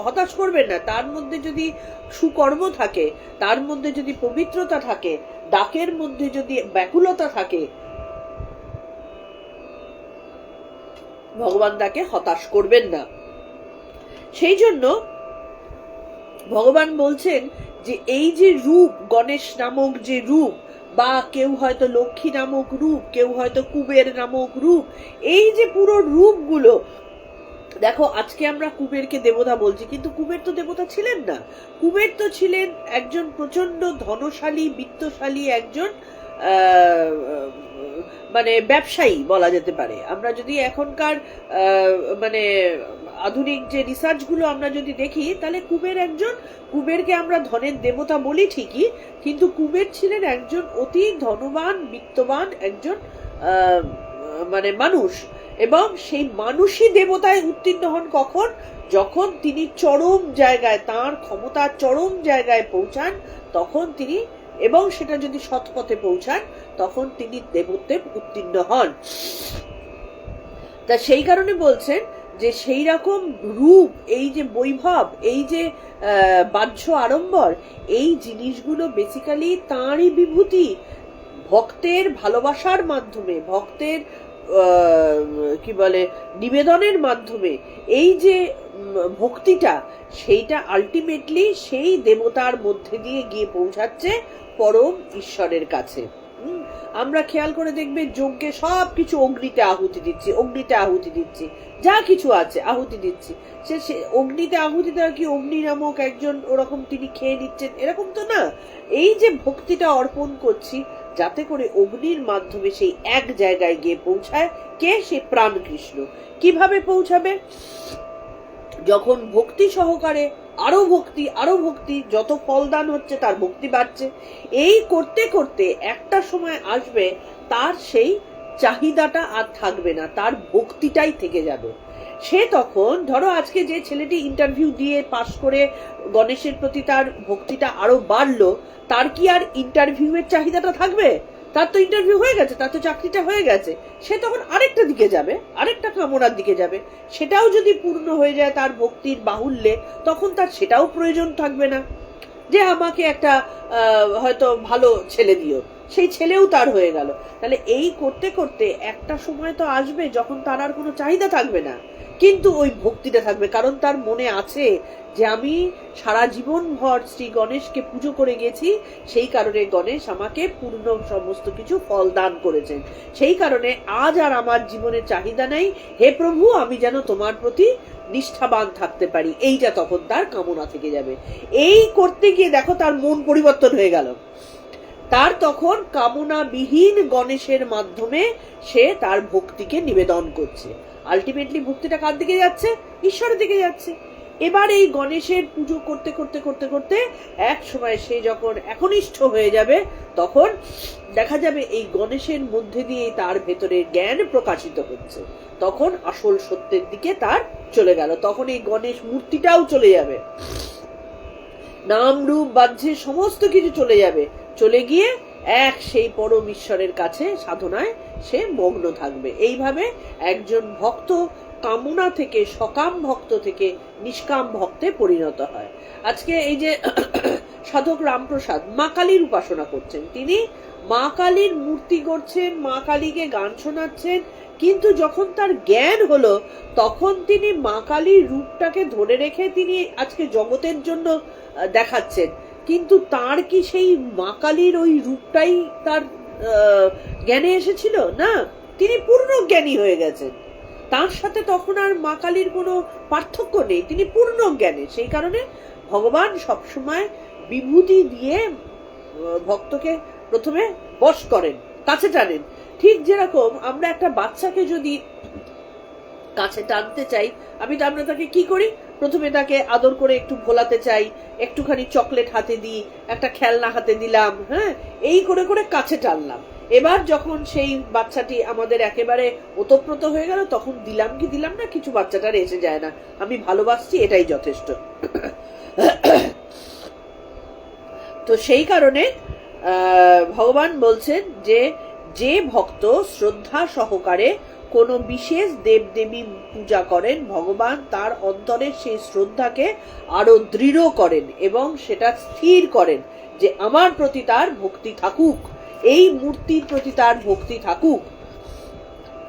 হতাশ করবেন না। তার মধ্যে যদি সুকর্ম থাকে, তার মধ্যে যদি পবিত্রতা থাকে, ডাকের মধ্যে যদি ব্যাকুলতা থাকে, ভগবান তাকে হতাশ করবেন না। সেই জন্য ভগবান বলছেন যে এই যে রূপ, গণেশ নামক যে রূপ, বা কেউ হয়তো লক্ষ্মী নামক রূপ, কেউ হয়তো কুবের নামক রূপ, এই যে পুরো রূপগুলো, দেখো, আজকে আমরা কুবেরকে দেবতা বলছি, কিন্তু কুবের তো দেবতা ছিলেন না। কুবের তো ছিলেন একজন প্রচন্ড ধনশালী, বিত্তশালী একজন মানে ব্যবসায়ী বলা যেতে পারে। আমরা যদি এখনকার মানে আধুনিক যে রিসার্চ গুলো আমরা যদি দেখি, তাহলে কুবেরকে আমরা ধনের দেবতা বলি ঠিকই, কিন্তু কুবের ছিলেন একজন অতি ধনবান, বিত্তবান একজন মানে মানুষ। এবং সেই মানুষই দেবতায় উত্তীর্ণ হন কখন? যখন তিনি চরম জায়গায়, তার ক্ষমতার চরম জায়গায় পৌঁছান, তখন তিনি, এবং সেটা যদি সৎ পথে পৌঁছান, তখন তিনি দেবত্বে উত্তীর্ণ হন। তা সেই কারণে বলছেন যে সেই রকম রূপ, এই যে বৈভব, এই যে বাহ্য আড়ম্বর, এই জিনিসগুলো বেসিক্যালি তাঁরই বিভূতি। ভক্তের ভালোবাসার মাধ্যমে, ভক্তের কি বলে নিবেদনের মাধ্যমে এই যে ভক্তিটা, সেইটা আলটিমেটলি সেই দেবতার মধ্যে দিয়ে গিয়ে পৌঁছাচ্ছে পরম ঈশ্বরের কাছে। আমরা খেয়াল করে দেখবে যজ্ঞে সবকিছু অগ্নিতে আহুতি দিচ্ছি, যা কিছু আছে আহুতি দিচ্ছি। সে অগ্নিতে আহুতি দেওয়া কি অগ্নি নামক একজন ওরকম তিনি খেয়ে নিচ্ছেন, এরকম তো না। এই যে ভক্তিটা অর্পণ করছি, যাতে করে অগ্নির মাধ্যমে সেই এক জায়গায় গিয়ে পৌঁছায় কে? সে প্রাণ কৃষ্ণ। কিভাবে পৌঁছাবে? যখন ভক্তি সহকারে আরো ভক্তি, যত ফলদান হচ্ছে তার ভক্তি বাড়ছে। এই করতে করতে একটা সময় আসবে তার সেই চাহিদাটা আর থাকবে না, তার ভক্তিটাই থেকে যাবে। সে তখন, ধরো আজকে যে ছেলেটি ইন্টারভিউ দিয়ে পাশ করে গণেশের প্রতি তার ভক্তিটা আরো বাড়লো, তার কি আর ইন্টারভিউয়ের চাহিদাটা থাকবে? তার তো ইন্টারভিউ হয়ে গেছে, তার তো চাকরিটা হয়ে গেছে। সে তখন আরেকটা দিকে যাবে, আরেকটা কামনার দিকে যাবে। সেটাও যদি পূর্ণ হয়ে যায় তার ভক্তির বাহুল্যে, তখন তার সেটাও প্রয়োজন থাকবে না যে আমাকে একটা হয়তো ভালো ছেলে দিও, সেই ছেলেও তার হয়ে গেল। তাহলে এই করতে করতে একটা সময় তো আসবে যখন তার আর কোনো চাহিদা থাকবে না, কিন্তু ওই ভক্তিটা থাকবে। কারণ তার মনে আছে যে আমি সারা জীবন ভর শ্রী গণেশকে পুজো করে গেছি, সেই কারণে গণেশ আমাকে পূর্ণ সমস্ত কিছু ফল দান করেছেন। সেই কারণে আজ আর আমার জীবনে চাহিদা নেই, হে প্রভু আমি যেন তোমার প্রতি নিষ্ঠাবান থাকতে পারি, এইটা তখন তার কামনা থেকে যাবে। এই করতে গিয়ে দেখো তার মন পরিবর্তন হয়ে গেল। তার তখন কামনাবিহীন গণেশের মাধ্যমে সে তার ভক্তিকে নিবেদন করছে। আলটিমেটলি ভক্তিটা কার দিকে যাচ্ছে? ঈশ্বরের দিকে যাচ্ছে। এবার এই গণেশের পুজো করতে করতে করতে করতে এক সময় সে যখন একনিষ্ঠ হয়ে যাবে, তখন দেখা যাবে এই গণেশের মধ্যে দিয়ে তার ভেতরে জ্ঞান প্রকাশিত হচ্ছে। তখন আসল সত্যের দিকে তার চলে গেল। তখন এই গণেশ মূর্তিটাও চলে যাবে, নাম রূপ বাহ্যের সমস্ত কিছু চলে যাবে, চলে গিয়ে এক সেই পরম ঈশ্বরের কাছে সাধনায় সে মগ্ন থাকবে। এইভাবে একজন ভক্ত কামনা থেকে, সকাম ভক্ত থেকে নিষ্কাম ভক্তে পরিণত হয়। আজকে এই যে সাধক রামপ্রসাদ মা কালীর উপাসনা করছেন, তিনি মা কালীর মূর্তি করছেন, মা কালীকে গান শোনাচ্ছেন, কিন্তু যখন তার জ্ঞান হলো তখন তিনি মা কালীর রূপটাকে ধরে রেখে তিনি আজকে জগতের জন্য দেখাচ্ছেন। কিন্তু তার কি সেই মা কালীর ওই রূপটাই তার জ্ঞানে এসেছিল? না, তিনি পূর্ণ জ্ঞানী হয়ে গেছেন। তার সাথে তখন আর মা কালীর কোনো পার্থক্য নেই, তিনি পূর্ণ জ্ঞানী। সেই কারণে ভগবান সবসময় বিভূতি দিয়ে ভক্তকে প্রথমে বশ করেন, কাছে টানেন। ঠিক যেরকম আমরা একটা বাচ্চাকে যদি কাছে টানতে চাই, আমরা তাকে কি করি? প্রথমে তাকে আদর করে একটু ভোলাতে চাই, একটুখানি চকলেট হাতে দিই, একটা খেলনা হাতে দিলাম, হ্যাঁ, এই করে করে কাছে টানলাম। এবার যখন সেই বাচ্চাটি আমাদের একেবারে ওতপ্রোত হয়ে গেল, তখন দিলাম কি দিলাম না কিছু বাচ্চাটার এসে যায় না, আমি ভালোবাসছি এটাই যথেষ্ট। তো সেই কারণে ভগবান বলছেন যে যে ভক্ত শ্রদ্ধা সহকারে কোনো বিশেষ দেবদেবী পূজা করেন, ভগবান তার অন্তরের সেই শ্রদ্ধাকে আরো দৃঢ় করেন এবং সেটা স্থির করেন যে আমার প্রতি তার ভক্তি থাকুক, এই মূর্তির প্রতি তার ভক্তি থাকুক।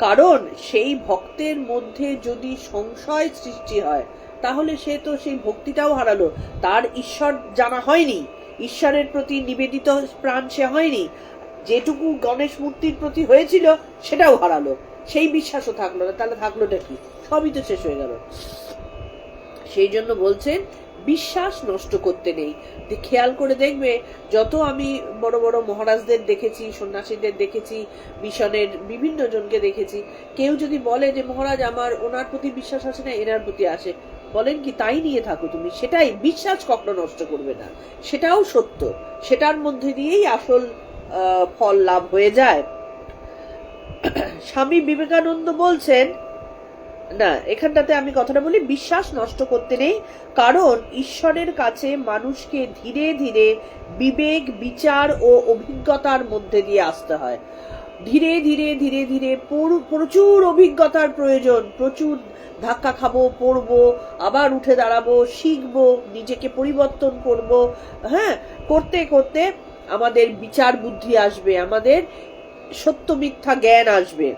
কারণ সেই ভক্তের মধ্যে যদি সংশয় সৃষ্টি হয়, তাহলে সে তো সেই ভক্তিটাও হারালো, তার ঈশ্বর জানা হয়নি, ঈশ্বরের প্রতি নিবেদিত প্রাণ সে হয়নি, যেটুকু গণেশ মূর্তির প্রতি হয়েছিল সেটাও হারালো। সেই বিশ্বাসও থাকলো না, তাহলে থাকলোটা কি? সবই তো শেষ হয়ে গেল। সেই জন্য বলছেন বিশ্বাস নষ্ট করতে নেই। খেয়াল করে দেখবে, যত আমি বড় বড় মহারাজদের দেখেছি, সন্ন্যাসীদের দেখেছি, মিশনের বিভিন্ন জনকে দেখেছি, কেউ যদি বলে যে মহারাজ আমার ওনার প্রতি বিশ্বাস আছে না, এনার প্রতি আসে, বলেন কি তাই নিয়ে থাকো তুমি, সেটাই বিশ্বাস কখনো নষ্ট করবে না, সেটাও সত্য, সেটার মধ্যে দিয়েই আসল ফল লাভ হয়ে যায়। স্বামী বিবেকানন্দ বলছেন, না এখানটাতে আমি কথাটা বলি, বিশ্বাস নষ্ট করতে নেই, কারণ ঈশ্বরের কাছে মানুষকে ধীরে ধীরে বিবেক, বিচার ও অভিজ্ঞতার মধ্যে দিয়ে আসতে হয়। ধীরে ধীরে ধীরে ধীরে প্রচুর অভিজ্ঞতার প্রয়োজন, প্রচুর ধাক্কা খাবো, পড়বো, আবার উঠে দাঁড়াবো, শিখবো, নিজেকে পরিবর্তন করব, হ্যাঁ, করতে করতে আমাদের বিচার বুদ্ধি আসবে, আমাদের সত্য মিথ্যা জ্ঞান আসবে।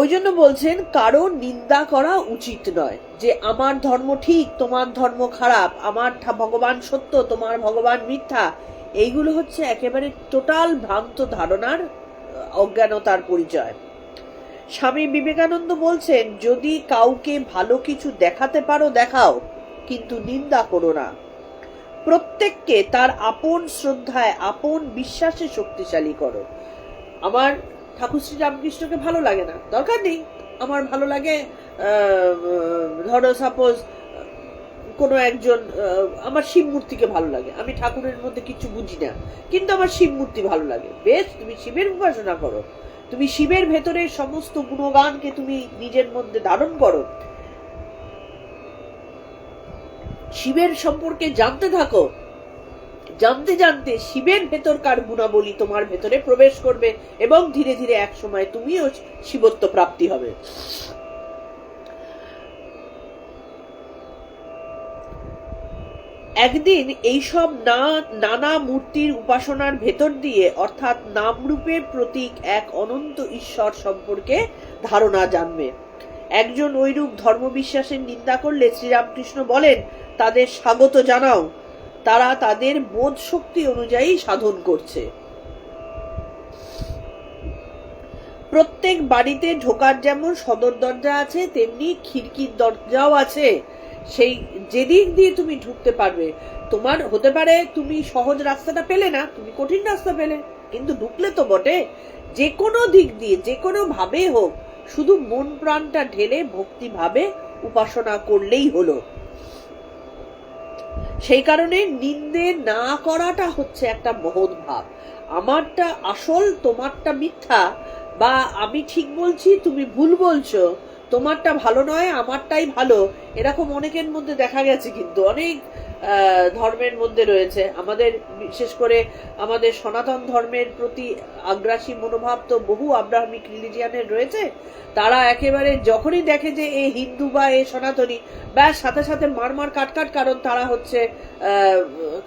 ওই জন্য বলছেন কারো নিন্দা করা উচিত নয়, যে আমার ধর্ম ঠিক, তোমার ধর্ম খারাপ, আমার ভগবান সত্য, তোমার ভগবান মিথ্যা। এইগুলো হচ্ছে একেবারে টোটাল ভ্রান্ত ধারণার, অজ্ঞানতার পরিচয়। স্বামী বিবেকানন্দ বলছেন, যদি কাউকে ভালো কিছু দেখাতে পারো দেখাও, কিন্তু নিন্দা করো না। প্রত্যেককে তার আপন শ্রদ্ধায়, আপন বিশ্বাসে শক্তিশালী করো। আমার ঠাকুর শ্রী রামকৃষ্ণকে ভালো লাগে না, দরকার নেই। আমার ভালো লাগে, ধরো সাপোজ কোনো একজন, আমার শিব মূর্তিকে ভালো লাগে, আমি ঠাকুরের মধ্যে কিছু বুঝি না, কিন্তু আমার শিব মূর্তি ভালো লাগে, বেশ, তুমি শিবের উপাসনা করো, তুমি শিবের ভেতরে সমস্ত গুণগানকে তুমি নিজের মধ্যে ধারণ করো, শিবের সম্পর্কে জানতে থাকো, জানতে জানতে শিবের ভেতরকার গুণাবলী তোমার ভেতরে প্রবেশ করবে, এবং ধীরে ধীরে এক সময় তুমিও শিবত্ব প্রাপ্তি হবে। একদিন এইসব নানা মূর্তির উপাসনার ভেতর দিয়ে, অর্থাৎ নামরূপের প্রতীক এক অনন্ত ঈশ্বর সম্পর্কে ধারণা জানবে। একজন ঐরূপ ধর্মবিশ্বাসের নিন্দা করলে শ্রীরামকৃষ্ণ বলেন, তাদের স্বাগত জানাও, তারা তাদের বোধ শক্তি অনুযায়ী সাধন করছে। প্রত্যেক বাড়িতে ঢোকার যেমন সদর দরজা আছে, তেমনি খিড়কির দরজাও আছে। সেই যেদিক দিয়ে তুমি ঢুকতে পারবে, তোমার হতে পারে তুমি সহজ রাস্তাটা পেলে না, তুমি কঠিন রাস্তা পেলে, কিন্তু ঢুকলে তো বটে। যে কোনো দিক দিয়ে, যে কোনো ভাবে হোক, শুধু মন প্রাণটা ঢেলে ভক্তি ভাবে উপাসনা করলেই হলো। সেই কারণে নিন্দে না করাটা হচ্ছে একটা মহৎ ভাব। আমারটা আসল, তোমারটা মিথ্যা, বা আমি ঠিক বলছি তুমি ভুল বলছো, তোমারটা ভালো নয় আমারটাই ভালো, এরকম অনেকের মধ্যে দেখা গেছে, কিন্তু অনেক ধর্মের মধ্যে রয়েছে। আমাদের বিশেষ করে আমাদের সনাতন ধর্মের প্রতি আগ্রাসী মনোভাব তো বহু আব্রাহামিক রিলিজিয়ানের রয়েছে। তারা একেবারে যখনই দেখে যে এ হিন্দু বা এ সনাতনী, ব্যাস সাথে সাথে মারমার কাটকাট, কারণ তারা হচ্ছে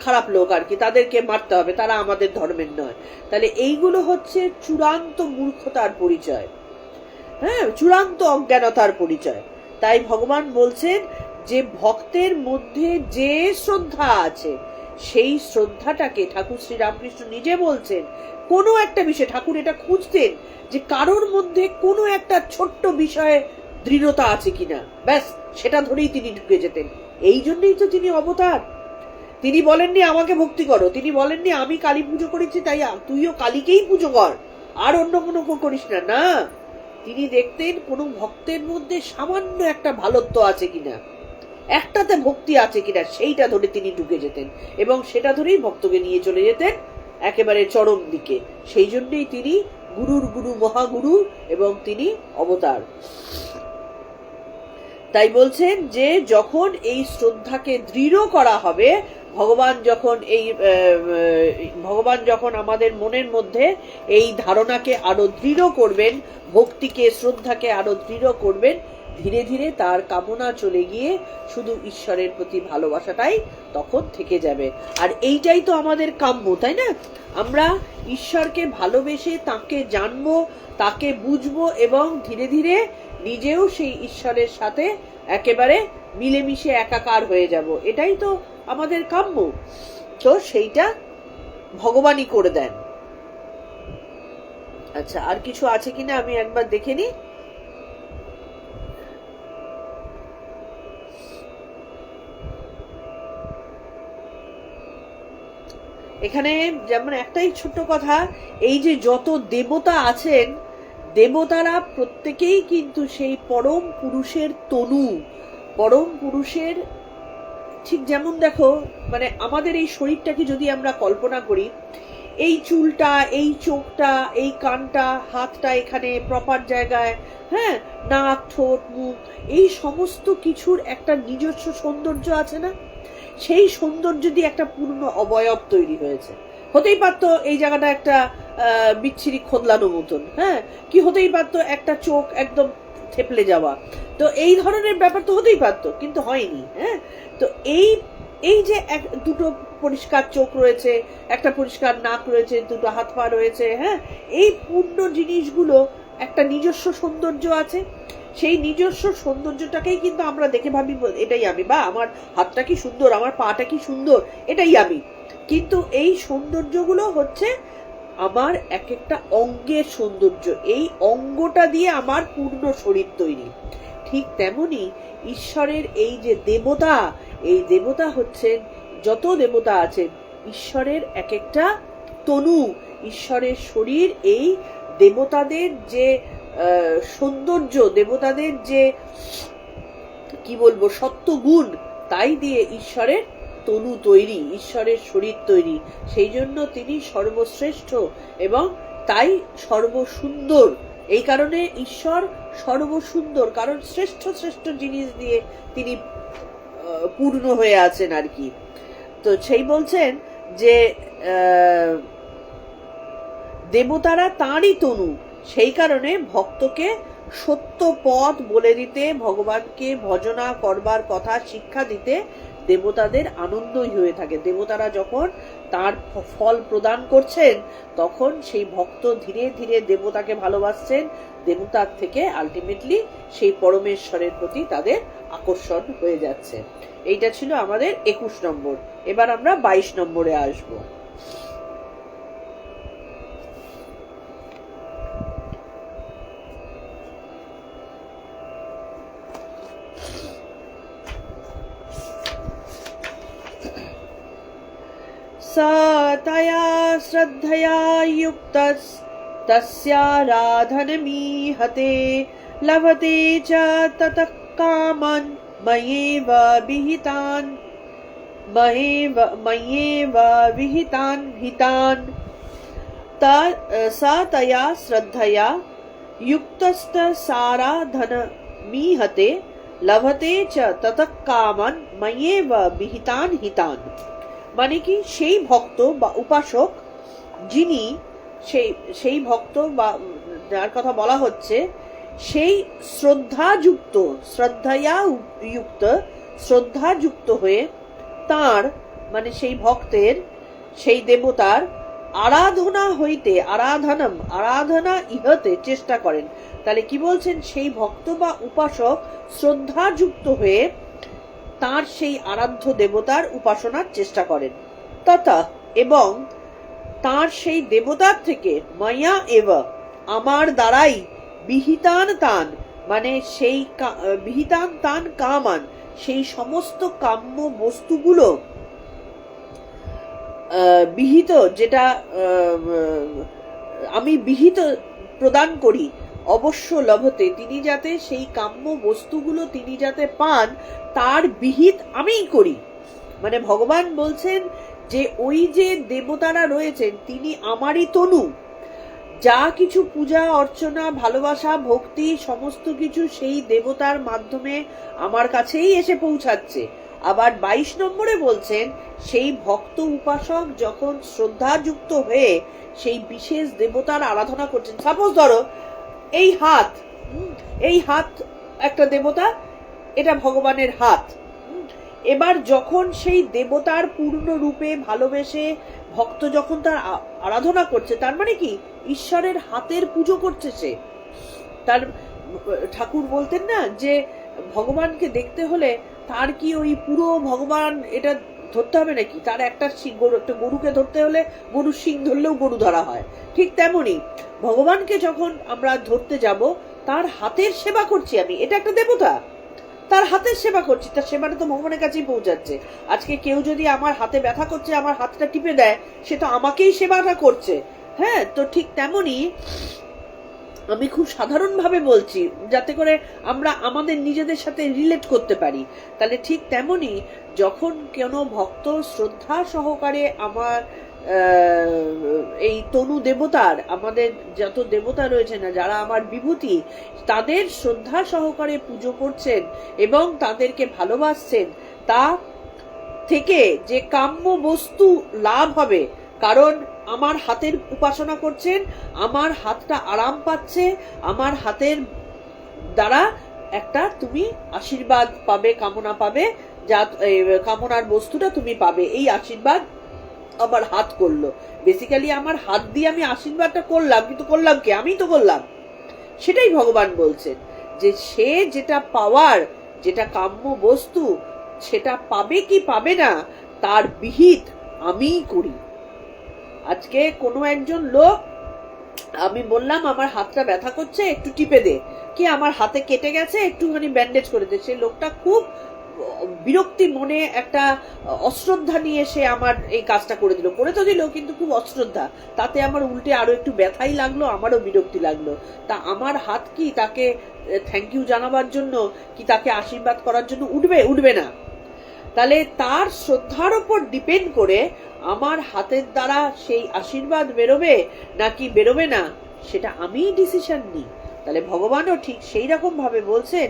খারাপ লোক আর কি, তাদেরকে মারতে হবে, তারা আমাদের ধর্মের নয়। তাহলে এইগুলো হচ্ছে চূড়ান্ত মূর্খতার পরিচয়, হ্যাঁ, চূড়ান্ত অজ্ঞানতার পরিচয়। তাই ভগবান বলছেন যে ভক্তের মধ্যে যে শ্রদ্ধা আছে, সেই শ্রদ্ধাটাকে, ঠাকুর শ্রী রামকৃষ্ণ নিজে বলছেন, কোনো একটা বিষয়, ঠাকুর এটা খুঁজতেন যে কারোর মধ্যে কোনো একটা ছোট্ট বিষয়ে দৃঢ়তা আছে কিনা, ব্যাস সেটা ধরেই তিনি ঢুকে যেতেন। এই জন্যই তো তিনি অবতার। তিনি বলেননি আমাকে ভক্তি করো, তিনি বলেননি আমি কালী পুজো করেছি তাই তুইও কালীকেই পুজো কর, আর অন্য কোনো করিস না। না, তিনি দেখতেন কোন ভক্তের মধ্যে সামান্য একটা ভালোত্ব আছে কিনা, একটাতে ভক্তি আছে কিনা, সেইটা ধরে তিনি ঢুকে যেতেন, এবং সেটা ধরেই ভক্তকে নিয়ে চলে যেতেন একেবারে চরম দিকে। সেই জন্যই তিনি গুরুর গুরু, মহাগুরু, এবং তিনি অবতার। তাই বলছেন যে যখন এই শ্রদ্ধাকে দৃঢ় করা হবে, ভগবান যখন আমাদের মনের মধ্যে এই ধারণাকে আরো দৃঢ় করবেন, ভক্তিকে, শ্রদ্ধাকে আরো দৃঢ় করবেন, ধীরে ধীরে তার কামনা চলে গিয়ে শুধু ঈশ্বরের প্রতি ভালোবাসাটাই তখন থেকে যাবে। আর এইটাই তো আমাদের কাম্য, তাই না? আমরা ঈশ্বরকে ভালোবেসে তাকে জানবো, তাকে বুঝবো, এবং ধীরে ধীরে নিজেও সেই ঈশ্বরের সাথে একেবারে মিলেমিশে একাকার হয়ে যাব। এটাই তো আমাদের কাম্য। তো সেইটা ভগবানই করে দেন। আচ্ছা, আর কিছু আছে কিনা আমি একবার দেখে নিই। এখানে যেমন একটাই ছোট্ট কথা, এই যে যত দেবতা আছেন, দেবতারা প্রত্যেকেই কিন্তু সেই পরম পুরুষের তনু, পরম পুরুষের, ঠিক যেমন দেখো মানে আমাদের এই শরীরটাকে যদি আমরা কল্পনা করি, এই চুলটা, এই চোখটা, এই কানটা, হাতটা এখানে প্রপার জায়গায়, হ্যাঁ, নাক, ঠোঁট, মুখ, এই সমস্ত কিছুর একটা নিজস্ব সৌন্দর্য আছে না? সেই সৌন্দর্য দিয়ে একটা পূর্ণ অবয়ব তৈরি হয়েছে। হতেই পারতো এই জায়গাটা একটা বিচ্ছিরি খোদলানো মতন, হ্যাঁ, কি হতেই পারতো একটা চোখ একদম থেপলে যাওয়া, তো এই ধরনের ব্যাপার তো হতেই পারতো, কিন্তু হয়নি। হ্যাঁ, তো এই এই যে দুটো পরিষ্কার চোখ রয়েছে, একটা পরিষ্কার নাক রয়েছে, দুটো হাত পা রয়েছে, হ্যাঁ, এই পূর্ণ জিনিসগুলো একটা নিজস্ব সৌন্দর্য আছে। সেই নিজস্ব সৌন্দর্যটাকেই কিন্তু আমরা দেখে ভাবি এটাই আমি, বা আমার হাতটা কি সুন্দর, আমার পাটা কি সুন্দর, এটাই আমি। কিন্তু এই সৌন্দর্যগুলো হচ্ছে আমার এক একটা অঙ্গের সৌন্দর্য, এই অঙ্গটা দিয়ে আমার পূর্ণ শরীর তৈরি। ঠিক তেমনি ঈশ্বরের এই যে দেবতা, এই দেবতা হচ্ছেন, যত দেবতা আছেন, ঈশ্বরের এক একটা তনু, ঈশ্বরের শরীর। এই দেবতাদের যে সৌন্দর্য, দেবতাদের যে কি বলবো সত্ত্বগুণ, তাই দিয়ে ঈশ্বরের তনু তৈরি, ঈশ্বরের শরীর তৈরি। সেই জন্য তিনি সর্বশ্রেষ্ঠ এবং তাই সর্বসুন্দর। এই কারণে ঈশ্বর সর্বসুন্দর, কারণ শ্রেষ্ঠ শ্রেষ্ঠ জিনিস দিয়ে তিনি পূর্ণ হয়ে আছেন আর কি। তো সেই বলছেন যে দেবতারা তাঁরই তনু, সেই কারণে ভক্তকে সত্য পথ বলে দিতে, ভগবানকে ভজনা করবার কথা শিক্ষা দিতে দেবতাদের আনন্দই হয়ে থাকে। দেবতারা যখন তার ফল প্রদান করছেন, তখন সেই ভক্ত ধীরে ধীরে দেবতাকে ভালোবাসছেন, দেবতার থেকে আলটিমেটলি সেই পরমেশ্বরের প্রতি তাদের আকর্ষণ হয়ে যাচ্ছে। এইটা ছিল আমাদের 21 নম্বর। এবার আমরা 22 নম্বরে আসবো। तया श्रद्धया युक्तस्तस्याराधनमीहते लभते च ततः कामान् मयेव विहितान् हितान्। स तया श्रद्धया युक्तस्तस्याराधनमीहते लभते च ततः कामान् मयेव विहितान् हितान्। মানে কি, সেই ভক্ত বা উপাসক যিনি, সেই ভক্ত বা যার কথা বলা হচ্ছে, সেই শ্রদ্ধাযুক্ত হয়ে তার মানে সেই ভক্তের, সেই দেবতার আরাধনা হইতে, আরাধনা ইহতে চেষ্টা করেন। তাহলে কি বলছেন, সেই ভক্ত বা উপাসক শ্রদ্ধাযুক্ত হয়ে তার সেই আরাধ্য দেবতার উপাসনার চেষ্টা করেন। তথা এবং তার সেই দেবতার থেকে মায়া এব আমার দ্বারাই বিহিতান তান মানে সেই বিহিতান তান কামান সেই সমস্ত কাম্য বস্তুগুলো বিহিত, যেটা আমি বিহিত প্রদান করি, অবশ্য লভতে তিনি যাতে সেই কাম্য বস্তুগুলো তিনি যাতে পান, তার বিহিত আমিই করি। মানে ভগবান বলছেন যে ওই যে দেবতারা রয়েছেন তিনি আমারই তনু, যা কিছু পূজা অর্চনা ভালোবাসা ভক্তি সমস্ত কিছু সেই দেবতার মাধ্যমে আমার কাছেই এসে পৌঁছাচ্ছে। আবার 22 নম্বরে বলছেন সেই ভক্ত উপাসক যখন শ্রদ্ধাযুক্ত হয়ে সেই বিশেষ দেবতার আরাধনা করছেন, সাপোজ ধরো এই হাত একটা দেবতা, এটা ভগবানের হাত। এবার যখন সেই দেবতার পূর্ণ রূপে ভালোবেসে ভক্ত যখন তার আরাধনা করছে, তার মানে কি ঈশ্বরের হাতের পুজো করছে সে। তার ঠাকুর বলতেন না যে ভগবানকে দেখতে হলে তার কি ওই পুরো ভগবান এটা ধরতে হবে নাকি? তার একটা গরুকে ধরতে হলে গরুর শিং ধরলেও গরু ধরা হয়। ঠিক তেমনি ভগবানকে যখন আমরা ধরতে যাব, তার হাতের সেবা করছি আমি, এটা একটা দেবতা, তার হাতের সেবা করছি, তার সেবাটা তো ভগবানের কাছেই পৌঁছাচ্ছে। আজকে কেউ যদি আমার হাতে ব্যথা করছে, আমার হাতটা টিপে দেয়, সে তো আমাকেই সেবাটা করছে। হ্যাঁ, তো ঠিক তেমনি আমি খুব সাধারণভাবে বলছি, যাতে করে আমরা আমাদের নিজেদের সাথে রিলেট করতে পারি। তাহলে ঠিক তেমনি যখন কোনো ভক্ত শ্রদ্ধা সহকারে আমার এই তনু দেবতার, আমাদের যত দেবতা রয়েছে না, যারা আমার বিভূতি, তাদের শ্রদ্ধা সহকারে পুজো করছেন এবং তাদেরকে ভালোবাসছেন, তা থেকে যে কাম্য বস্তু লাভ হবে, কারণ আমার হাতের উপাসনা করছেন, আমার হাতটা আরাম পাচ্ছে, আমার হাতের দ্বারা একটা তুমি আশীর্বাদ পাবে, কামনা পাবে, যা কামনার বস্তুটা তুমি পাবে, এই আশীর্বাদ আমার হাত করলো। বেসিক্যালি আমার হাত দিয়ে আমি আশীর্বাদটা করলাম, কিন্তু করলাম কে? আমি তো করলাম। সেটাই ভগবান বলছেন যে সে যেটা পাওয়ার, যেটা কাম্য বস্তু, সেটা পাবে কি পাবে না তার বিহিত আমিই করি। আজকে কোনো একজন লোক, আমি বললাম আমার হাতটা ব্যথা করছে, একটু টিপে দে, কি আমার হাতে কেটে গেছে, একটুখানি ব্যান্ডেজ করে দে, সেই লোকটা খুব বিরক্তি মনে, একটা অশ্রদ্ধা নিয়ে সে আমার এই কাজটা করে দিল, করে তো দিল, কিন্তু খুব অশ্রদ্ধা, তাতে আমার উল্টে আরো একটু ব্যথাই লাগলো, আমারও বিরক্তি লাগলো। তা আমার হাত কি তাকে থ্যাংক ইউ জানাবার জন্য, কি তাকে আশীর্বাদ করার জন্য উঠবে না? তাহলে তার শ্রদ্ধার উপর ডিপেন্ড করে আমার হাতের দ্বারা সেই আশীর্বাদ বেরোবে নাকি বেরোবে না, সেটা আমিই ডিসিশন নিই। তাহলে ভগবানও ঠিক সেই রকম ভাবে বলছেন,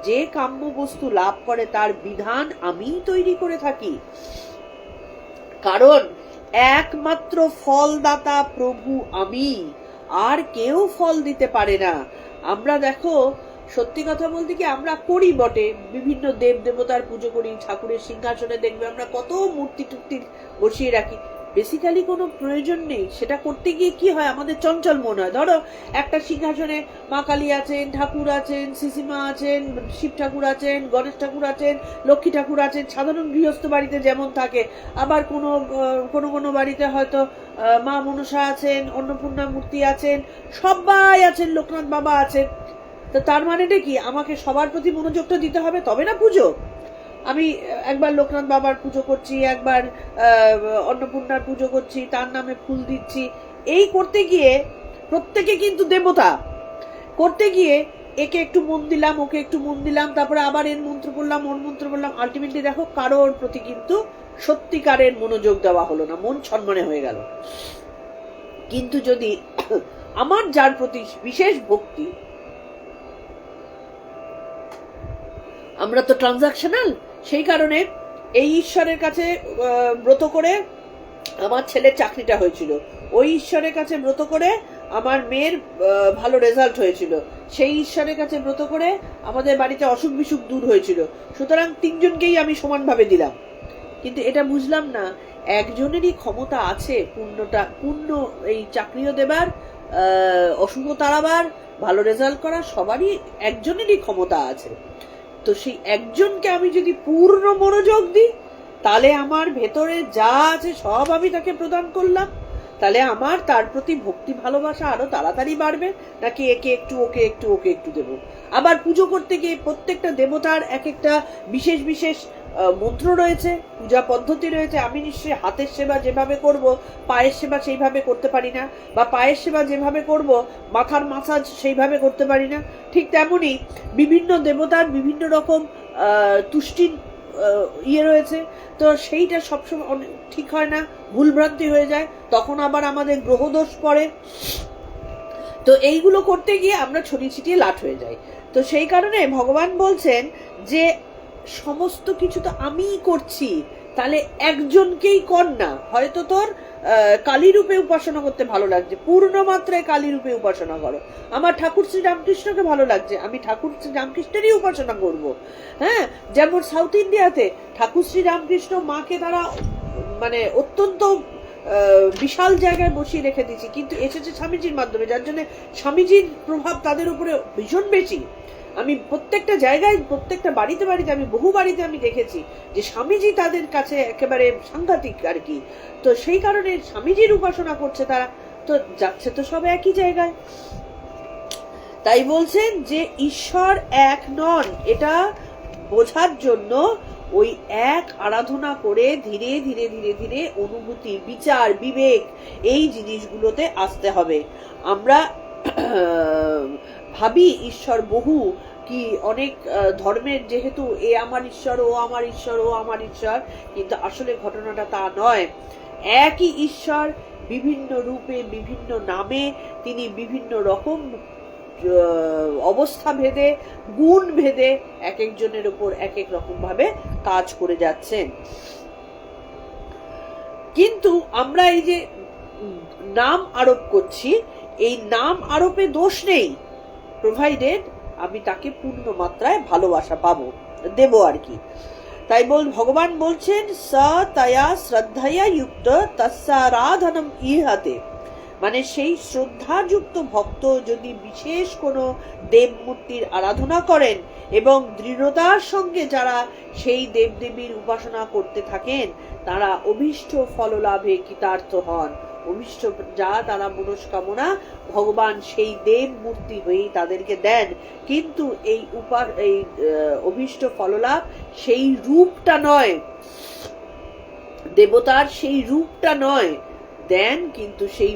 যে কাম্য বস্তু লাভ করে তার বিধান আমিই তৈরি করে থাকি, কারণ একমাত্র ফলদাতা প্রভু আমি, আর কেউ ফল দিতে পারে না। আমরা দেখো, সত্যি কথা বলতে কি, আমরা করি বটে, বিভিন্ন দেব দেবতার পুজো করি, ঠাকুরের সিংহাসনে দেখবে আমরা কত মূর্তি টুর্তি বসিয়ে রাখি, বেসিক্যালি কোনো প্রয়োজন নেই। সেটা করতে গিয়ে কি হয়, আমাদের চঞ্চল মনে হয়। ধরো একটা সিংহাসনে মা কালী আছেন, ঠাকুর আছেন, সিসিমা আছেন, শিব ঠাকুর আছেন, গণেশ ঠাকুর আছেন, লক্ষ্মী ঠাকুর আছেন, সাধারণ গৃহস্থ বাড়িতে যেমন থাকে। আবার কোনো বাড়িতে হয়তো মা মনসা আছেন, অন্নপূর্ণা মূর্তি আছেন, সবাই আছেন, লোকনাথ বাবা আছেন। তো তার মানেটা কি, আমাকে সবার প্রতি মনোযোগটা দিতে হবে, তবে না পুজো। আমি একবার লোকনাথ বাবার পুজো করছি, একবার অন্নপূর্ণার পুজো করছি, তার নামে ফুল দিচ্ছি, এই করতে গিয়ে প্রত্যেকে কিন্তু দেবতা, করতে গিয়ে একে একটু মন দিলাম, ওকে একটু মন দিলাম, তারপরে আবার এর মন্ত্র পড়লাম, ওর মন্ত্র পড়লাম, আলটিমেটলি দেখো কারোর প্রতি কিন্তু সত্যিকারের মনোযোগ দেওয়া হলো না, মন ছনমনে হয়ে গেল। কিন্তু যদি আমার যার প্রতি বিশেষ ভক্তি, আমরা তো ট্রানজাকশনাল, সেই কারণে এই ঈশ্বরের কাছে ব্রত করে আমার ছেলের চাকরিটা হয়েছিল, ওই ঈশ্বরের কাছে ব্রত করে আমার মেয়ের ভালো রেজাল্ট হয়েছিল, সেই ঈশ্বরের কাছে ব্রত করে আমাদের বাড়িতে অসুখ বিসুখ দূর হয়েছিল। সুতরাং তিনজনকেই আমি সমানভাবে দিলাম। কিন্তু এটা বুঝলাম না, একজনেরই ক্ষমতা আছে পূর্ণ এই চাকরিও দেবার, অসুখও তাড়াবার, ভালো রেজাল্ট করা, সবারই একজনেরই ক্ষমতা আছে। তো সেই একজনকে আমি যদি পূর্ণ মনোযোগ দিই, তাহলে আমার ভেতরে যা আছে সব আমি তাকে প্রদান করলাম, তাহলে আমার তার প্রতি ভক্তি ভালোবাসা আরো তাড়াতাড়ি বাড়বে, নাকি একে একটু ওকে একটু ওকে একটু দেবো। আবার পুজো করতে গিয়ে প্রত্যেকটা দেবতার এক একটা বিশেষ বিশেষ মন্ত্র রয়েছে, পূজা পদ্ধতি রয়েছে। আমি নিশ্চয়ই হাতের সেবা যেভাবে করব, পায়ের সেবা সেইভাবে করতে পারি না, বা পায়ের সেবা যেভাবে করব মাথার মাসাজ সেইভাবে করতে পারি না। ঠিক তেমনি বিভিন্ন দেবতার বিভিন্ন রকম তুষ্টির ইয়ে রয়েছে, তো সেইটা সবসময় ঠিক হয় না, ভুলভ্রান্তি হয়ে যায়, তখন আবার আমাদের গ্রহদোষ পড়ে। তো এইগুলো করতে গিয়ে আমরা ছড়িয়ে ছিটিয়ে লাট হয়ে যাই। তো সেই কারণে ভগবান বলছেন যে সমস্ত কিছু তো আমিই করছি, তাহলে একজনকেই কর না। হয়তো তোর কালী রূপে উপাসনা করতে ভালো লাগছে, পূর্ণ মাত্রায় কালী রূপে উপাসনা করো। আমার ঠাকুর শ্রী রামকৃষ্ণকে ভালো লাগছে, আমি ঠাকুর শ্রী রামকৃষ্ণেরই উপাসনা করব। হ্যাঁ, যেমন সাউথ ইন্ডিয়াতে ঠাকুর শ্রী রামকৃষ্ণ মাকে তারা মানে অত্যন্ত বিশাল জায়গায় বসিয়ে রেখে দিয়েছি, কিন্তু এসেছে স্বামীজির মাধ্যমে, যার জন্য স্বামীজির প্রভাব তাদের উপরে ভীষণ বেশি। আমি প্রত্যেকটা জায়গায়, প্রত্যেকটা বাড়িতে বাড়িতে, আমি বহু বাড়িতে আমি দেখেছি যে স্বামীজি তাদের কাছে একেবারে সাংঘাতিক আর কি। তো সেই কারণে স্বামীজির উপাসনা করছে তারা, তো যাচ্ছে তো সব একই জায়গায়। তাই বলছেন যে ঈশ্বর এক নন, এটা বোঝার জন্য ওই এক আরাধনা করে ধীরে ধীরে ধীরে ধীরে অনুভূতি, বিচার, বিবেক এই জিনিসগুলোতে আসতে হবে। আমরা ভাবি ঈশ্বর বহু, কি অনেক ধর্মের যেহেতু এ আমার ঈশ্বর, ও আমার ঈশ্বর, ও আমার ঈশ্বর, কিন্তু আসলে ঘটনাটা তা নয়। একই ঈশ্বর বিভিন্ন রূপে, বিভিন্ন নামে, তিনি বিভিন্ন রকম অবস্থা ভেদে, গুণ ভেদে এক একজনের উপর এক এক রকম ভাবে কাজ করে যাচ্ছেন। কিন্তু আমরা এই যে নাম আরোপ করছি, এই নাম আরোপে দোষ নেই, প্রোভাইডেড আমি তাকে পূর্ণ মাত্রায় ভালোবাসা দেব আর কি। তাই ভগবান বলছেন স তয়া শ্রদ্ধায়া যুক্ত তস্যারাধনম ইহাতে, মানে সেই শ্রদ্ধাযুক্ত ভক্ত যদি বিশেষ কোনো দেবমূর্তির আরাধনা করেন এবং দৃঢ়তার সঙ্গে যারা সেই দেবদেবীর উপাসনা করতে থাকেন, তারা অভীষ্ট ফললাভে কৃতার্থ হন। অভীষ্ট যা তারা মনস্কামনা ভগবান সেই দেব মূর্তি হয়েই তাদেরকে দেন। কিন্তু এই অভীষ্ট ফললাভ সেই রূপটা নয়, দেবতার সেই রূপটা নয় দেন, কিন্তু সেই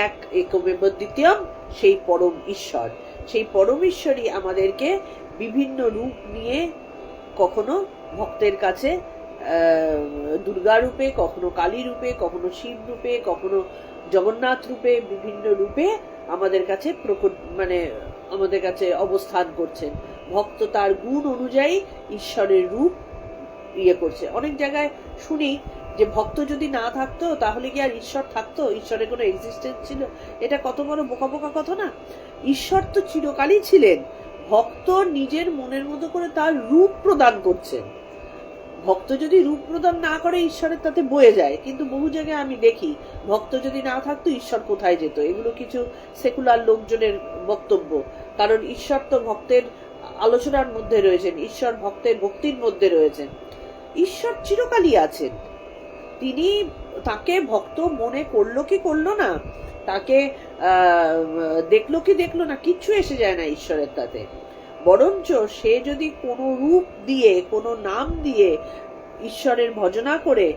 এক একমেব দ্বিতীয়ম, সেই পরম ঈশ্বর। সেই পরম ঈশ্বরই আমাদেরকে বিভিন্ন রূপ নিয়ে, কখনো ভক্তের কাছে দুর্গা রূপে, কখনো কালী রূপে, কখনো শিব রূপে, কখনো জগন্নাথ রূপে, বিভিন্ন রূপে আমাদের কাছে আমাদের কাছে অবস্থান করছেন। ভক্ত তার গুণ অনুযায়ী ঈশ্বরের রূপ করছে। অনেক জায়গায় শুনি যে ভক্ত যদি না থাকতো তাহলে কি আর ঈশ্বর থাকতো, ঈশ্বরের কোনো এক্সিস্টেন্স ছিল? এটা কত বড় বোকা বোকা কথা না। ঈশ্বর তো চিরকালই ছিলেন, ভক্ত নিজের মনের মতো করে তার রূপ প্রদান করছেন। ভক্ত যদি রূপ প্রদান না করে ঈশ্বরের তাতে বয়ে যায়। কিন্তু বহু জায়গায় আমি দেখি ভক্ত যদি না থাকতো ঈশ্বর কোথায় যেত। এগুলো কিছু সেকুলার লোকজনের বক্তব্য, কারণ ঈশ্বর তো ভক্তের আলোচনার মধ্যে রয়েছেন, ঈশ্বর ভক্তের ভক্তির মধ্যে রয়েছেন। ঈশ্বর চিরকালই আছেন, তিনি তাকে ভক্ত মনে করলো কি করলো না, তাকে দেখলো কি দেখলো না, কিচ্ছু এসে যায় না ঈশ্বরের তাতে। বরঞ্চ সে যদি কোনো রূপ দিয়ে, কোনো নাম দিয়ে ঈশ্বরের ভজনা করে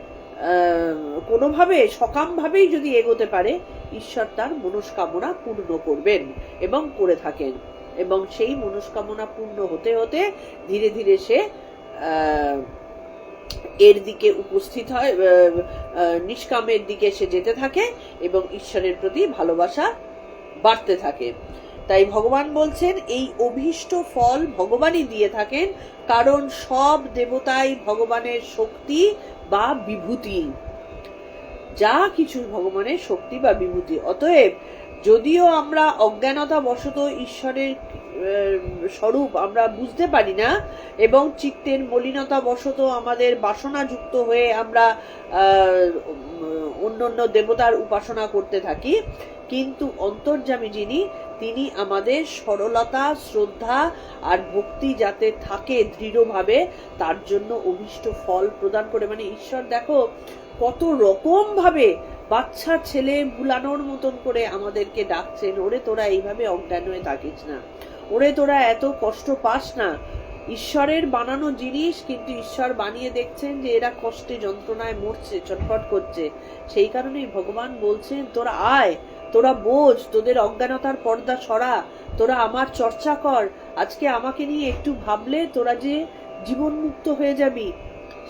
কোনোভাবে সকাম ভাবেই যদি এগোতে পারে, ঈশ্বর তার মনস্কামনা পূর্ণ করবেন এবং করে থাকেন। এবং সেই মনস্কামনা পূর্ণ হতে হতে ধীরে ধীরে সে এর দিকে উপস্থিত হয়, নিষ্কামের দিকে সে যেতে থাকে এবং ঈশ্বরের প্রতি ভালোবাসা বাড়তে থাকে। তাই ভগবান বলছেন এই অভীষ্ট ফল ভগবানই দিয়ে থাকেন, কারণ সব দেবতাই ভগবানের শক্তি বা বিভূতি, যা কিছু ভগবানের শক্তি বা বিভূতি। অতএব যদিও আমরা অজ্ঞানতা বশত ঈশ্বরের স্বরূপ আমরা বুঝতে পারি না এবং চিত্তের মলিনতা বশত আমাদের বাসনা যুক্ত হয়ে আমরা অন্য দেবতার উপাসনা করতে থাকি, কিন্তু অন্তর্যামী যিনি, তিনি আমাদের সরলতা, শ্রদ্ধা আর ভক্তি যাতে থাকে দৃঢ়ভাবে, তার জন্য অভীষ্ট ফল প্রদান করে। মানে ঈশ্বর দেখো কত রকম ভাবে বাচ্চা ছেলে বুলানোর মতন করে আমাদেরকে ডাকছেন, ওরে তোরা এইভাবে অজ্ঞান হয়ে থাকিস না, ওরে তোরা এত কষ্ট পাস না। ঈশ্বরের বানানো জিনিস, কিন্তু ঈশ্বর বানিয়ে দেখছেন যে এরা কষ্টে যন্ত্রণায় মরছে, ছটফট করছে। সেই কারণেই ভগবান বলছেন তোরা আয়, তোরা বোঝ, তোদের অজ্ঞানতার পর্দা সরা, তোরা আমার চর্চা কর, আজকে আমাকে নিয়ে একটু ভাবলে তোরা যে জীবন মুক্ত হয়ে যাবি।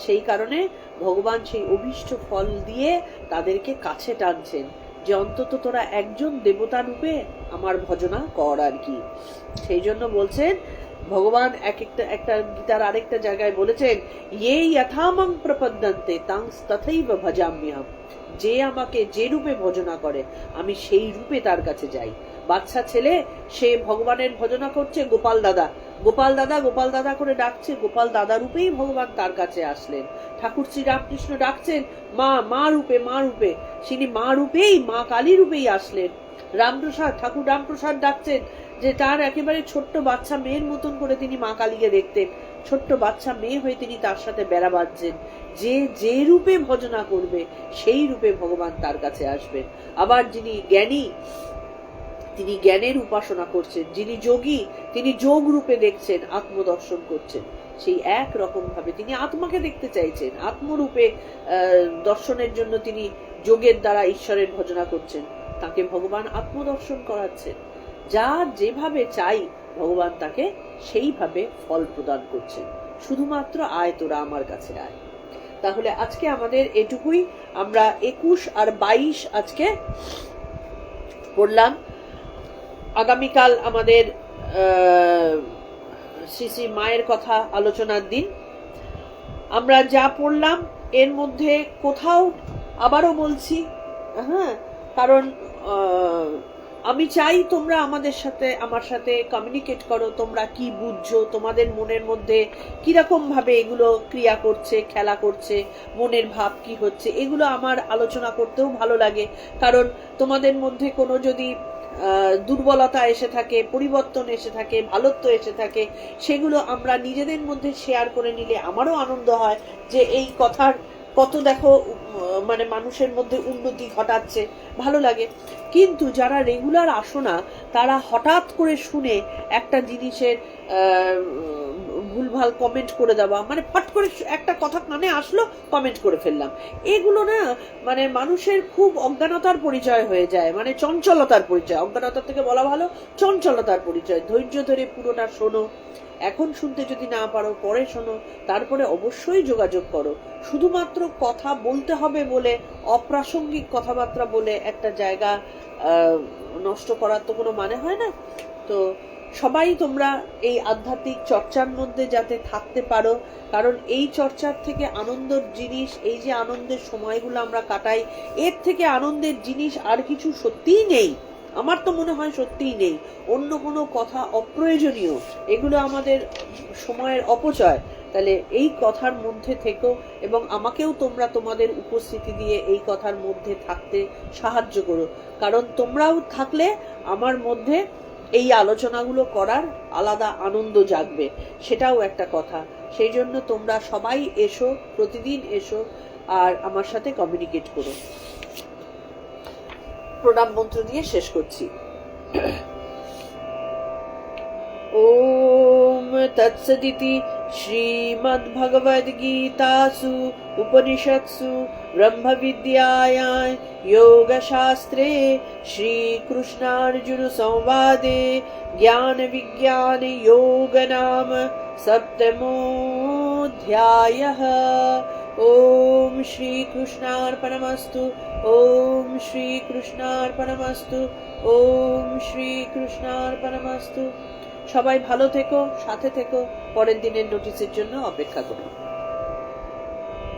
সেই কারণে ভগবান সেই অভীষ্ট ফল দিয়ে তাদেরকে কাছে টানছেন, যে অন্তত তোরা একজন দেবতা রূপে আমার ভজনা কর আর কি। সেই জন্য বলছেন ভগবান একটা গীতার আরেকটা জায়গায় বলেছেন, ইয়ে যথামং প্রপদ্যন্তে তাং তথৈব ভজাম্যহম, যে আমাকে যে রূপে ভজনা করে আমি সেই রূপে তার কাছে যাই। বাচ্চা ছেলে সে ভগবানের ভজনা করছে, গোপাল দাদা গোপাল দাদা গোপাল দাদা করে ডাকছে, গোপাল দাদা রূপেই ভগবান তার কাছে আসলেন। ঠাকুর শ্রী রামকৃষ্ণ ডাকছেন মা, মা রূপে, মা রূপে, তিনি মা রূপেই, মা কালী রূপেই আসলেন। রামপ্রসাদ, ঠাকুর রামপ্রসাদ ডাকছেন যে তার একেবারে ছোট্ট বাচ্চা মেয়ের মতন করে তিনি মা কালীকে দেখতেন, ছোট্ট বাচ্চা মেয়ে হয়ে তিনি তার সাথে বেড়া বাঁধছেন। যে যে রূপে ভজনা করবে সেই রূপে ভগবান তার কাছে আসবেন। আবার যিনি জ্ঞানী তিনি জ্ঞানের উপাসনা করছেন, যিনি যোগী তিনি যোগ রূপে দেখছেন, আত্মদর্শন করছেন। সেই এক রকম ভাবে তিনি আত্মাকে দেখতে চাইছেন, আত্মরূপে দর্শনের জন্য তিনি যোগের দ্বারা ঈশ্বরের ভজনা করছেন। তাকে ভগবান আত্মদর্শন করাচ্ছেন। যা যেভাবে চাই ভগবান তাকে সেইভাবে ফল প্রদান করছেন। শুধুমাত্র আয় তোরা আমার কাছে আয়। তাহলে আজকে আমাদের এটুকুই। আমরা 21 আর 22 আজকে পড়লাম। আগামীকাল আমাদের শ্রী শ্রী মায়ের কথা আলোচনার দিন। আমরা যা পড়লাম এর মধ্যে কোথাও, আবারও বলছি, হ্যাঁ, কারণ আমি চাই তোমরা আমার সাথে কমিউনিকেট করো। তোমরা কি বুঝছো, তোমাদের মনের মধ্যে কিরকম ভাবে এগুলো ক্রিয়া করছে, খেলা করছে, মনের ভাব কি হচ্ছে, এগুলো আমার আলোচনা করতেও ভালো লাগে। কারণ তোমাদের মধ্যে কোনো যদি দুর্বলতা এসে থাকে, পরিবর্তন এসে থাকে, ভালোত্ব এসে থাকে, সেগুলো আমরা নিজেদের মধ্যে শেয়ার করে নিলে আমারও আনন্দ হয় যে এই কথার কত দেখো মানে মানুষের মধ্যে উন্নতি ঘটাচ্ছে, ভালো লাগে। কিন্তু যারা রেগুলার আসো না, তারা হঠাৎ করে শুনে একটা জিনিসের ভুলভাল কমেন্ট করে দেওয়া, মানে ফট করে একটা কথা কানে আসলো কমেন্ট করে ফেললাম, এগুলো না মানে মানুষের খুব অজ্ঞানতার পরিচয় হয়ে যায়, মানে চঞ্চলতার পরিচয়। অজ্ঞানতার থেকে বলা ভালো চঞ্চলতার পরিচয়। ধৈর্য ধরে পুরোটা শোনো। এখন শুনতে যদি না পারো পরে শোনো, তারপরে অবশ্যই যোগাযোগ করো। শুধুমাত্র কথা বলতে হবে বলে অপ্রাসঙ্গিক কথাবার্তা বলে একটা জায়গা নষ্ট করার তো কোনো মানে হয় না। তো সবাই তোমরা এই আধ্যাত্মিক চর্চার মধ্যে যাতে থাকতে পারো, কারণ এই চর্চার থেকে আনন্দের জিনিস, এই যে আনন্দের সময়গুলো আমরা কাটাই, এর থেকে আনন্দের জিনিস আর কিছু সত্যিই নেই। আমার তো মনে হয় সত্যিই নেই। অন্য কোনো কথা অপ্রয়োজনীয়, এগুলো আমাদের সময়ের অপচয়। তাহলে এই কথার মধ্যে থেকো এবং আমাকেও তোমরা তোমাদের উপস্থিতি দিয়ে এই কথার মধ্যে থাকতে সাহায্য করো। কারণ তোমরাও থাকলে আমার মধ্যে এই আলোচনাগুলো করার আলাদা আনন্দ জাগবে, সেটাও একটা কথা। সেই জন্য তোমরা সবাই এসো, প্রতিদিন এসো আর আমার সাথে কমিউনিকেট করো। প্রণাম মন্ত্র দিয়ে শেষ করছি। ওম তৎসদিতি শ্রীমদ্ভগবদ্গীতাসু উপনিষৎসু ব্রহ্মবিদ্যায়াং योगशास्त्रे श्रीकृष्णार्जुन संवादे ज्ञान विज्ञान योग नाम सप्तमोऽध्यायः। ओम श्री कृष्णार्पणमस्तु। ओम श्री कृष्णार्पणमस्तु। ओम श्री कृष्णार्पणमस्तु। সবাই ভালো থেকো, সাথে থেকো, পরের দিনের নোটিশের জন্য অপেক্ষা করো।